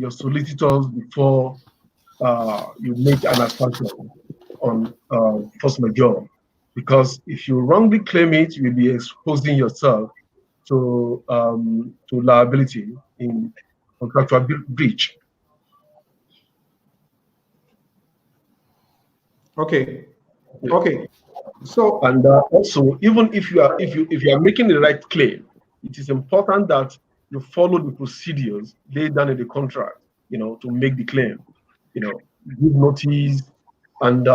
solicitors before you make an assumption on force majeure, because if you wrongly claim it, you'll be exposing yourself to liability in contractual breach. Okay. Okay. So, and also, even if you are making the right claim, it is important that you follow the procedures laid down in the contract, to make the claim, give notice and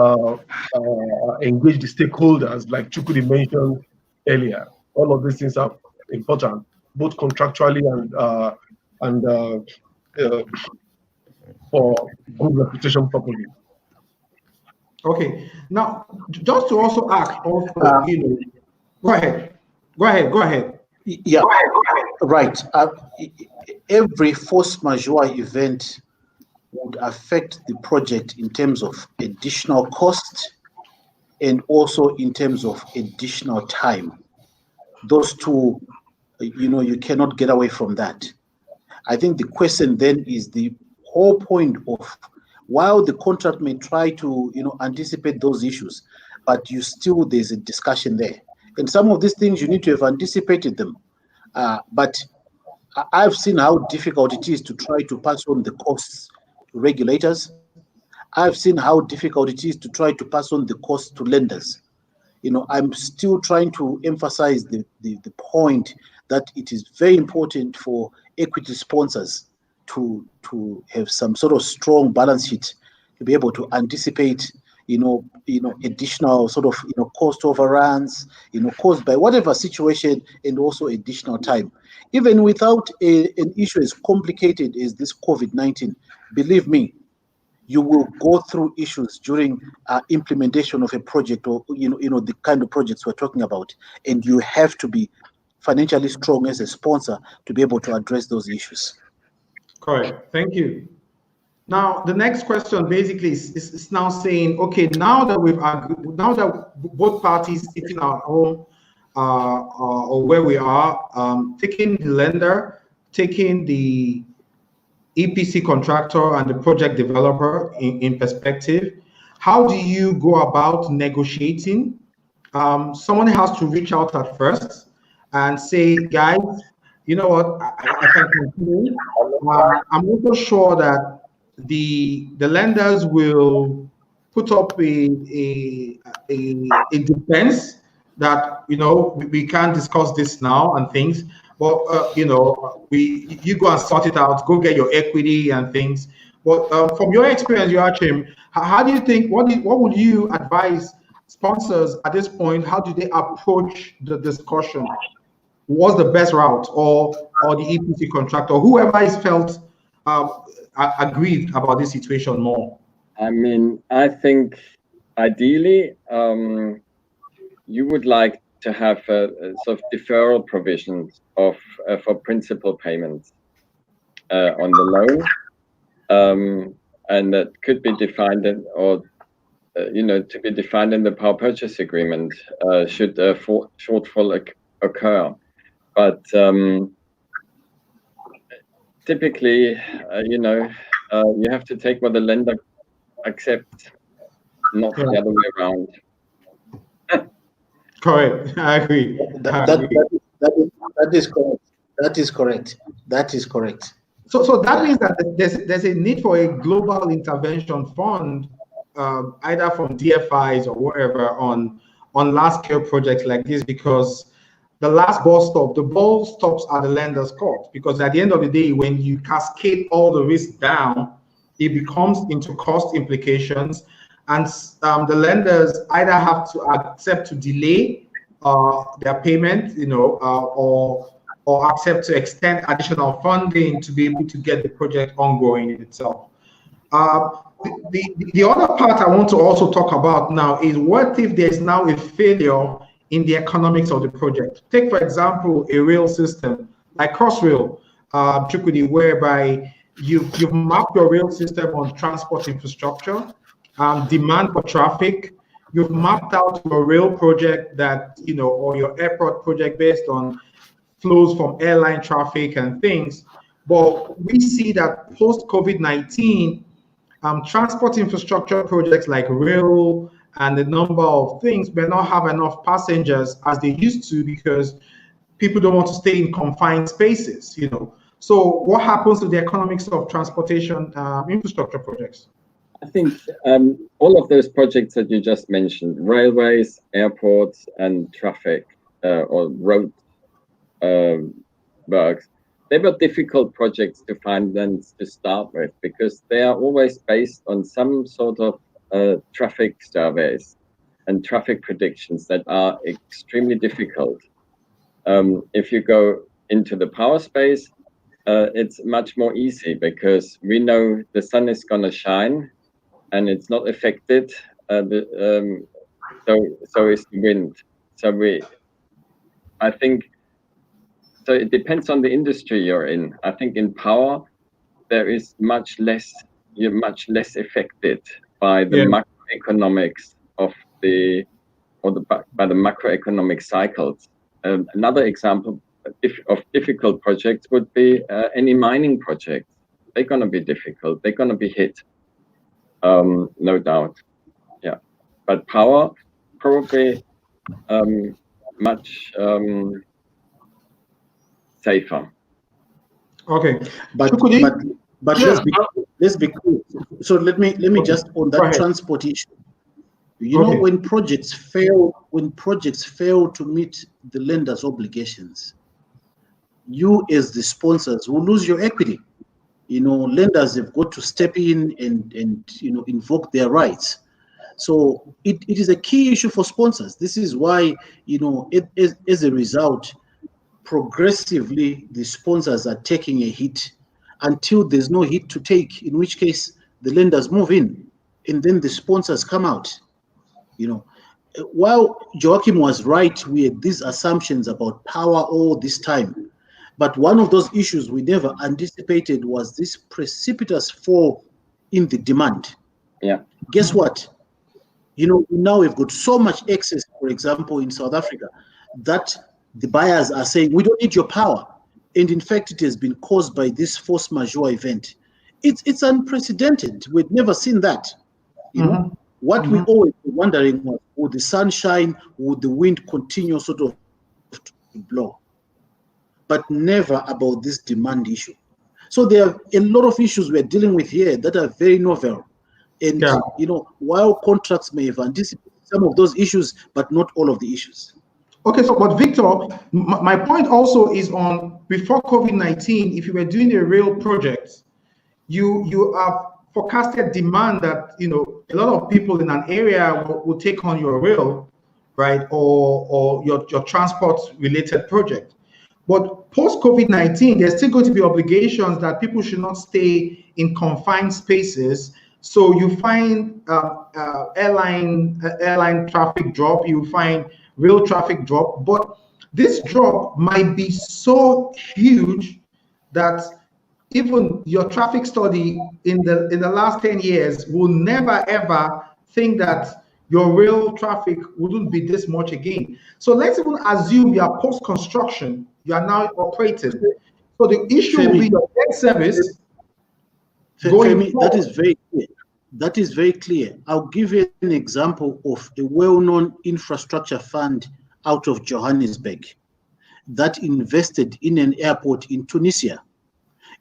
engage the stakeholders, like Chukudi mentioned earlier. All of these things are important, both contractually and for good reputation purposes. Okay. Now, just to also ask, go ahead. Yeah, right. Every force majeure event would affect the project in terms of additional cost and also in terms of additional time. Those two, you cannot get away from that. I think the question then is the whole point of, while the contract may try to anticipate those issues, but there's a discussion there. And some of these things you need to have anticipated them. But I've seen how difficult it is to try to pass on the costs to regulators. I've seen how difficult it is to try to pass on the costs to lenders. I'm still trying to emphasize the point that it is very important for equity sponsors to have some sort of strong balance sheet to be able to anticipate additional sort of cost overruns caused by whatever situation, and also additional time. Even without an issue as complicated as this COVID-19, believe me, you will go through issues during implementation of a project, or the kind of projects we're talking about, and you have to be financially strong as a sponsor to be able to address those issues. Correct. Thank you. Now, the next question basically is now saying, okay, now that we've agreed, now that both parties sitting at home or where we are, taking the lender, taking the EPC contractor and the project developer in perspective, how do you go about negotiating? Someone has to reach out at first and say, guys, you know what, I can continue. I'm also sure that the lenders will put up a defense that we can't discuss this now and things, but you go and sort it out, go get your equity and things. But from your experience, Joachim, how do you think, what would you advise sponsors at this point? How do they approach the discussion? What's the best route, or the EPC contractor, whoever is felt aggrieved about this situation more? I mean, I think ideally you would like to have a sort of deferral provisions of for principal payments on the loan, and that could be defined to be defined in the power purchase agreement should a shortfall occur. But typically, you have to take what the lender accepts, not the other way around. Correct. I agree. That is correct. That is correct. That is correct. So that means that there's a need for a global intervention fund, either from DFIs or whatever, on large scale projects like this, because the last ball stop, the ball stops at the lender's court, because at the end of the day, when you cascade all the risk down, it becomes into cost implications, and the lenders either have to accept to delay their payment, or accept to extend additional funding to be able to get the project ongoing in itself. The other part I want to also talk about now is, what if there's now a failure in the economics of the project? Take, for example, a rail system like Crossrail, Chukwudi, whereby you've mapped your rail system on transport infrastructure, demand for traffic. You've mapped out your rail project that, or your airport project based on flows from airline traffic and things. But we see that post-COVID-19, transport infrastructure projects like rail and a number of things may not have enough passengers as they used to, because people don't want to stay in confined spaces, So what happens to the economics of transportation infrastructure projects? I think all of those projects that you just mentioned, railways, airports, and traffic or road works, they were difficult projects to finance to start with, because they are always based on some sort of traffic surveys and traffic predictions that are extremely difficult. If you go into the power space, it's much more easy, because we know the sun is going to shine and it's not affected. So is the wind. I think, so it depends on the industry you're in. I think in power, there is you're much less affected by the macroeconomics by the macroeconomic cycles. Another example of difficult projects would be any mining projects. They're going to be difficult. They're going to be hit, no doubt. Yeah, but power probably much safer. Okay, but let's be clear. So let me just on that transport issue. When projects fail to meet the lender's obligations, you as the sponsors will lose your equity. Lenders have got to step in and invoke their rights. So it is a key issue for sponsors. This is why, as a result, progressively the sponsors are taking a hit until there's no hit to take, in which case the lenders move in and then the sponsors come out. While Joachim was right, we had these assumptions about power all this time, but one of those issues we never anticipated was this precipitous fall in the demand. Yeah. Guess what? Now we've got so much excess, for example, in South Africa, that the buyers are saying, we don't need your power. And in fact, it has been caused by this force majeure event. It's unprecedented. We've never seen that. What we always were wondering was, would the sun shine? Would the wind continue sort of to blow? But never about this demand issue. So there are a lot of issues we're dealing with here that are very novel. And, while contracts may have anticipated some of those issues, but not all of the issues. Okay, so but Victor, my point also is on, before COVID-19, if you were doing a real project, you have forecasted demand that a lot of people in an area will take on your rail, right, or your transport related project. But post COVID-19, there's still going to be obligations that people should not stay in confined spaces. So you find airline traffic drop, you find real traffic drop, but this drop might be so huge that even your traffic study in the last 10 years will never ever think that your rail traffic wouldn't be this much again. So let's even assume you are post-construction, you are now operating. So the issue will be your debt service. That is very clear. That is very clear. I'll give you an example of a well-known infrastructure fund out of Johannesburg that invested in an airport in Tunisia.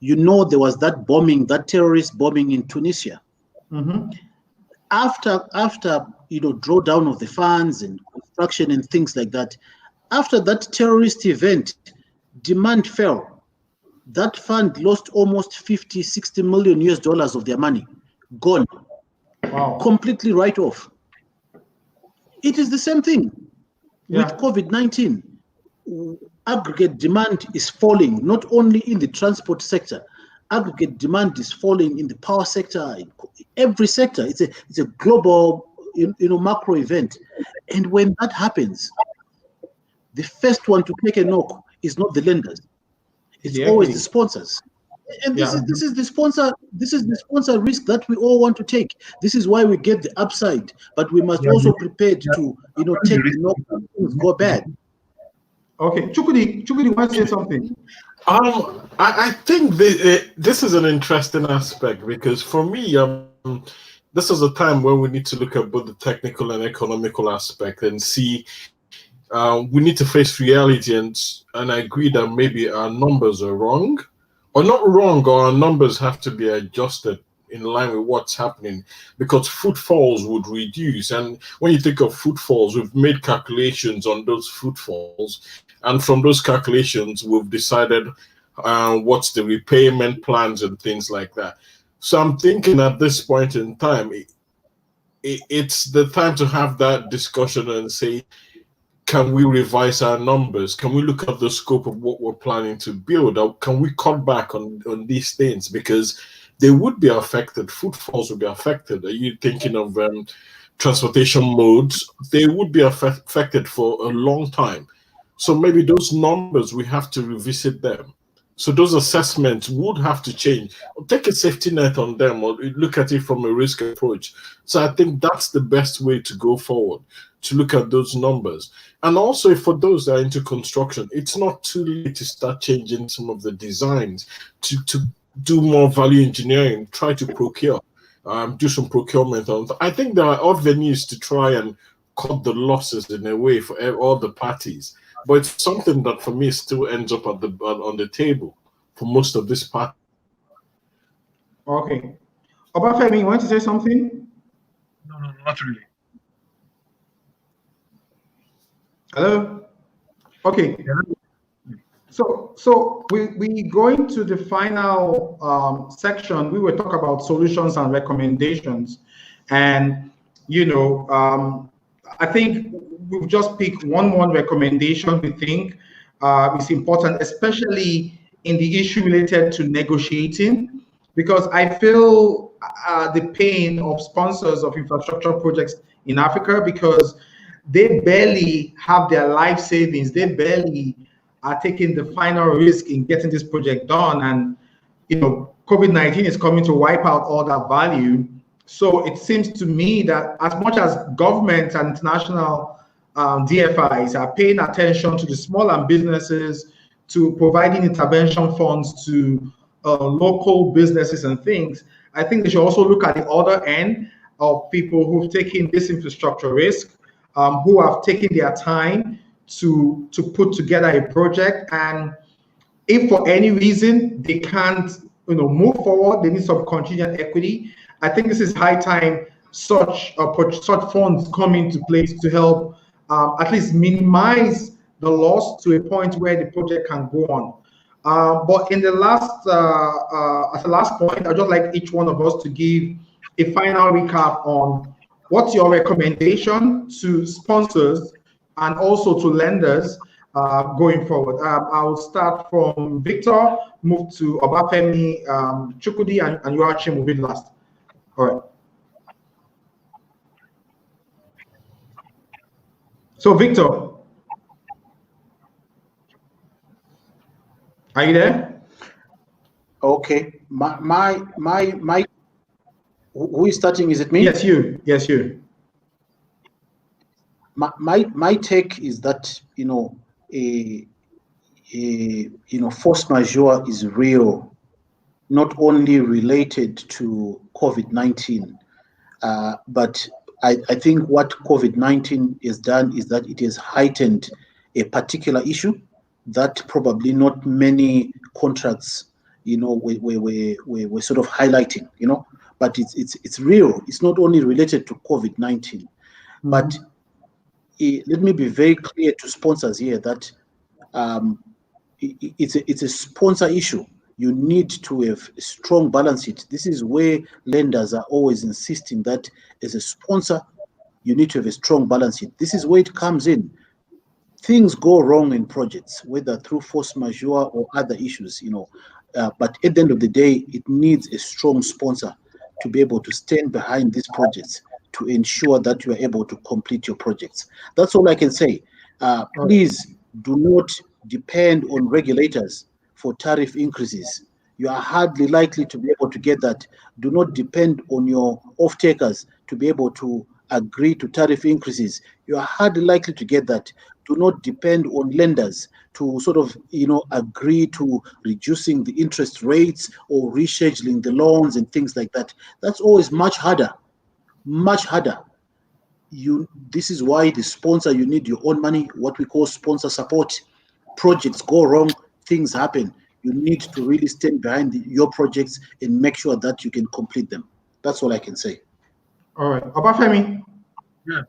There was that bombing, that terrorist bombing in Tunisia. After drawdown of the funds and construction and things like that, After that terrorist event, demand fell. That fund lost almost 50, 60 million US dollars of their money. Gone. Wow. Completely write off. It is the same thing with COVID-19. Aggregate demand is falling, not only in the transport sector. Aggregate demand is falling in the power sector, in every sector. It's a global, macro event. And when that happens, the first one to take a knock is not the lenders. It's always the sponsors. And this is the sponsor risk that we all want to take. This is why we get the upside, but we must also prepare to take the knock when things go bad. Okay, Chukudi wants to say something. I think this is an interesting aspect, because for me, this is a time where we need to look at both the technical and economical aspect and see. We need to face reality, and I agree that maybe our numbers are wrong, or not wrong, or our numbers have to be adjusted in line with what's happening, because footfalls would reduce. And when you think of footfalls, we've made calculations on those footfalls, and from those calculations, we've decided what's the repayment plans and things like that. So I'm thinking at this point in time, it's the time to have that discussion and say, can we revise our numbers? Can we look at the scope of what we're planning to build? Or can we cut back on these things? Because they would be affected. Footfalls would be affected. Are you thinking of transportation modes? They would be affected for a long time. So maybe those numbers, we have to revisit them. So those assessments would have to change. Or take a safety net on them, or look at it from a risk approach. So I think that's the best way to go forward, to look at those numbers. And also, for those that are into construction, it's not too late to start changing some of the designs, to do more value engineering, try to procure, do some procurement. I think there are other venues to try and cut the losses in a way for all the parties. But it's something that for me still ends up on the table for most of this part. Okay. Obafemi, you want to say something? No, not really. Hello? Okay. So we going to the final section. We will talk about solutions and recommendations. And, I think we've just picked one recommendation we think is important, especially in the issue related to negotiating, because I feel the pain of sponsors of infrastructure projects in Africa, because they barely have their life savings. They barely are taking the final risk in getting this project done. And, COVID-19 is coming to wipe out all that value. So it seems to me that as much as government and international DFIs are paying attention to the small businesses, to providing intervention funds to local businesses and things, I think they should also look at the other end of people who've taken this infrastructure risk, who have taken their time to put together a project. And if for any reason they can't move forward, they need some contingent equity. I think this is high time such funds come into place to help at least minimize the loss to a point where the project can go on. But in the as the last point, I'd just like each one of us to give a final recap on what's your recommendation to sponsors and also to lenders going forward. I'll start from Victor, move to Obafemi, Chukudi, and Yoachim will be last. All right. So Victor, are you there? Okay. My who is starting? Is it me? Yes, you. Yes, you. My take is that force majeure is real, not only related to COVID-19, but I think what COVID-19 has done is that it has heightened a particular issue that probably not many contracts, we're sort of highlighting, but it's real. It's not only related to COVID-19, but let me be very clear to sponsors here that it's a sponsor issue. You need to have a strong balance sheet. This is where lenders are always insisting that as a sponsor, you need to have a strong balance sheet. This is where it comes in. Things go wrong in projects, whether through force majeure or other issues, but at the end of the day, it needs a strong sponsor to be able to stand behind these projects to ensure that you are able to complete your projects. That's all I can say. Please do not depend on regulators for tariff increases. You are hardly likely to be able to get that. Do not depend on your off-takers to be able to agree to tariff increases. You are hardly likely to get that. Do not depend on lenders to sort of, agree to reducing the interest rates or rescheduling the loans and things like that. That's always much harder, much harder. This is why the sponsor, you need your own money, what we call sponsor support. Projects go wrong, things happen. You need to really stand behind your projects and make sure that you can complete them. That's all I can say. All right, Obafemi. Yeah.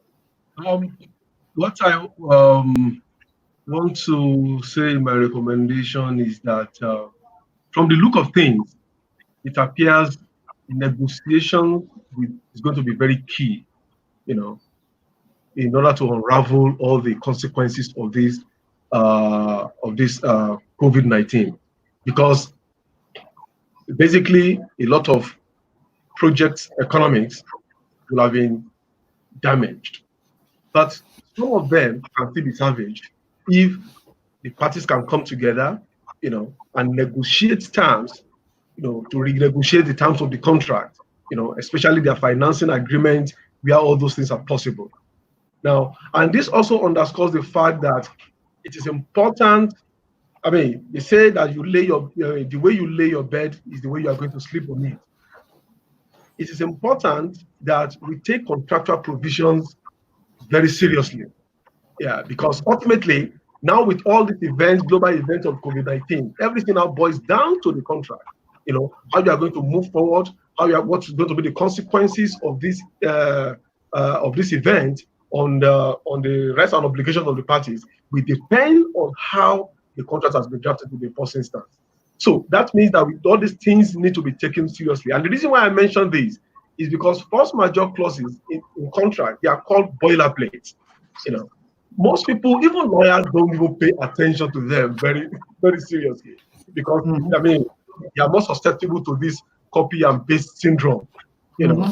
What I want to say in my recommendation is that from the look of things, it appears negotiation is going to be very key, in order to unravel all the consequences of this COVID-19, because basically a lot of project economics will have been damaged. But some of them can still be salvaged if the parties can come together, and negotiate terms, to renegotiate the terms of the contract, especially their financing agreement, where all those things are possible. Now, and this also underscores the fact that it is important. I mean, they say that the way you lay your bed is the way you are going to sleep on it. It is important that we take contractual provisions very seriously. Yeah, because ultimately, now with all these events, global events of COVID-19, everything now boils down to the contract. How you are going to move forward, what's going to be the consequences of this event on the rights and obligations of the parties will depend on how the contract has been drafted in the first instance. So that means that all these things need to be taken seriously. And the reason why I mention this is because force majeure clauses in contract, they are called boilerplates. Most people, even lawyers, don't even pay attention to them very, very seriously, because I mean, they are more susceptible to this copy and paste syndrome. You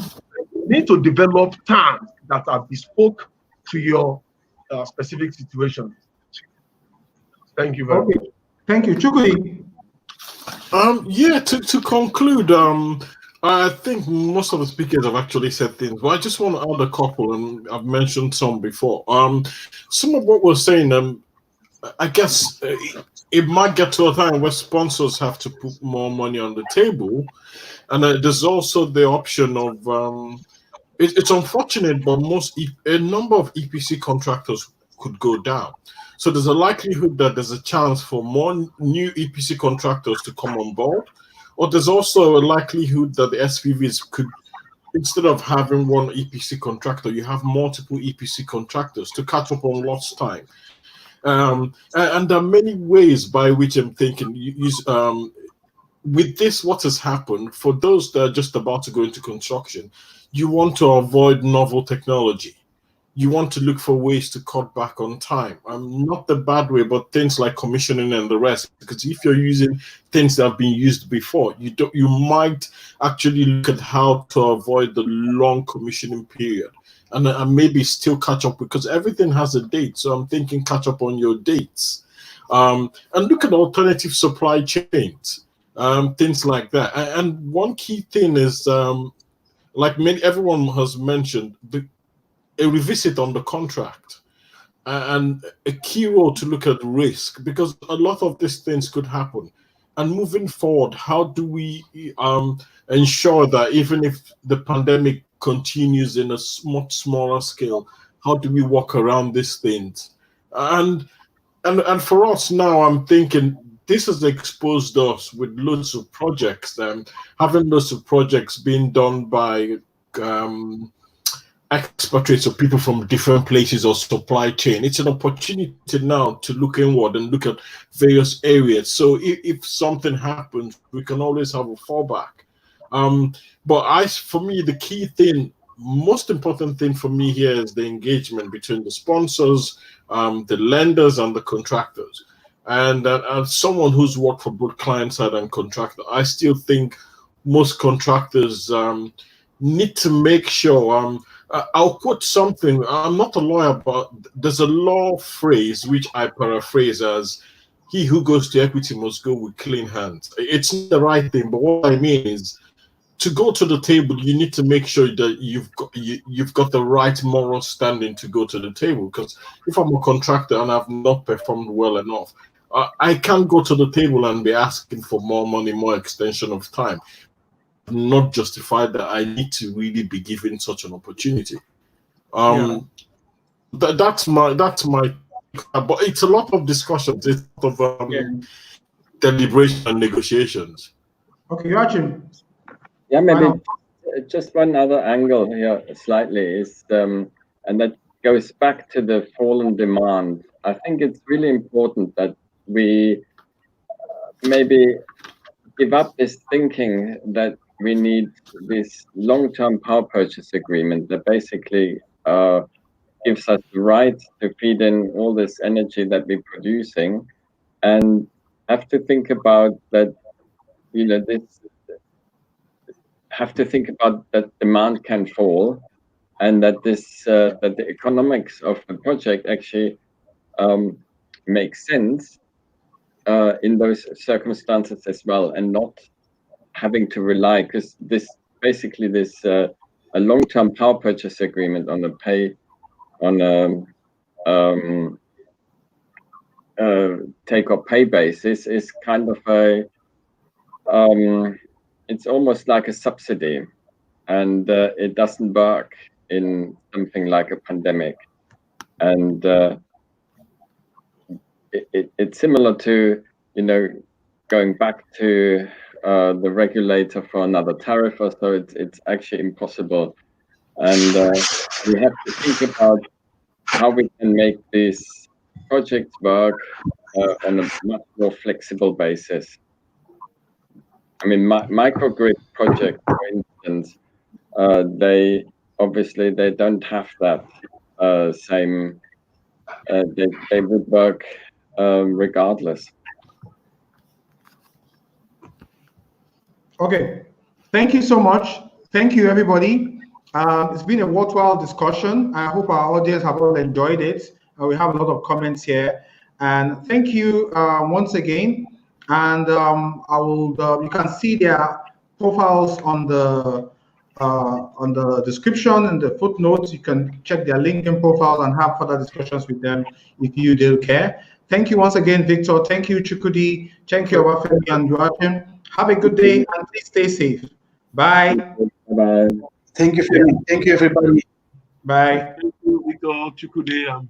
need to develop terms that are bespoke to your specific situation. Thank you very much. Thank you, Chukudi. Yeah, to conclude, I think most of the speakers have actually said things, but I just want to add a couple, and I've mentioned some before. Some of what we're saying, I guess it might get to a time where sponsors have to put more money on the table, and there's also the option of it's unfortunate, but a number of EPC contractors could go down. So there's a likelihood that there's a chance for more new EPC contractors to come on board, or there's also a likelihood that the SPVs could, instead of having one EPC contractor, you have multiple EPC contractors to catch up on lost time. And there are many ways by which I'm thinking, with this, what has happened, for those that are just about to go into construction, you want to avoid novel technology. You want to look for ways to cut back on time. Not the bad way, but things like commissioning and the rest. Because if you're using things that have been used before, you might actually look at how to avoid the long commissioning period, and maybe still catch up, because everything has a date. So I'm thinking catch up on your dates, and look at alternative supply chains, things like that. And one key thing is, like everyone has mentioned, a revisit on the contract, and a key role to look at risk, because a lot of these things could happen. And moving forward, how do we ensure that even if the pandemic continues in a much smaller scale, how do we work around these things? And for us now, I'm thinking this has exposed us with loads of projects, having loads of projects being done by expatriates or people from different places or supply chain. It's an opportunity now to look inward and look at various areas. So if something happens, we can always have a fallback. But for me, the key thing, most important thing for me here is the engagement between the sponsors, the lenders, and the contractors. And as someone who's worked for both client side and contractor, I still think most contractors need to make sure. I'll quote something. I'm not a lawyer, but there's a law phrase which I paraphrase as, "He who goes to equity must go with clean hands." It's not the right thing, but what I mean is, to go to the table, you need to make sure that you've got the right moral standing to go to the table. Because if I'm a contractor and I've not performed well enough, I can't go to the table and be asking for more money, more extension of time. Not justified that I need to really be given such an opportunity. That's my. But it's a lot of discussions. It's a lot of deliberation and negotiations. Okay, Joachim. Yeah, maybe just one other angle here slightly is, and that goes back to the fallen demand. I think it's really important that we maybe give up this thinking that we need this long-term power purchase agreement that basically gives us the right to feed in all this energy that we're producing, and have to think about that, have to think about that demand can fall, and that that the economics of the project actually makes sense in those circumstances as well, and not having to rely, because this a long-term power purchase agreement on a take or pay basis is kind of a it's almost like a subsidy, and it doesn't work in something like a pandemic. And it's similar to, going back to the regulator for another tariff or so. It's actually impossible. And we have to think about how we can make these projects work on a much more flexible basis. I mean, microgrid projects, for instance, they don't have that same. They would work regardless. Okay, thank you so much. Thank you, everybody. It's been a worthwhile discussion. I hope our audience have all enjoyed it. We have a lot of comments here, and thank you once again. And I will. You can see their profiles on the description and the footnotes. You can check their LinkedIn profiles and have further discussions with them if you do care. Thank you once again, Victor. Thank you, Chukwudi. Thank you, Obafemi and Joachim. Have a good day and please stay safe. Bye. Bye. Thank you, Femi. Thank you, everybody. Bye. Thank you, Victor, Chukwudi,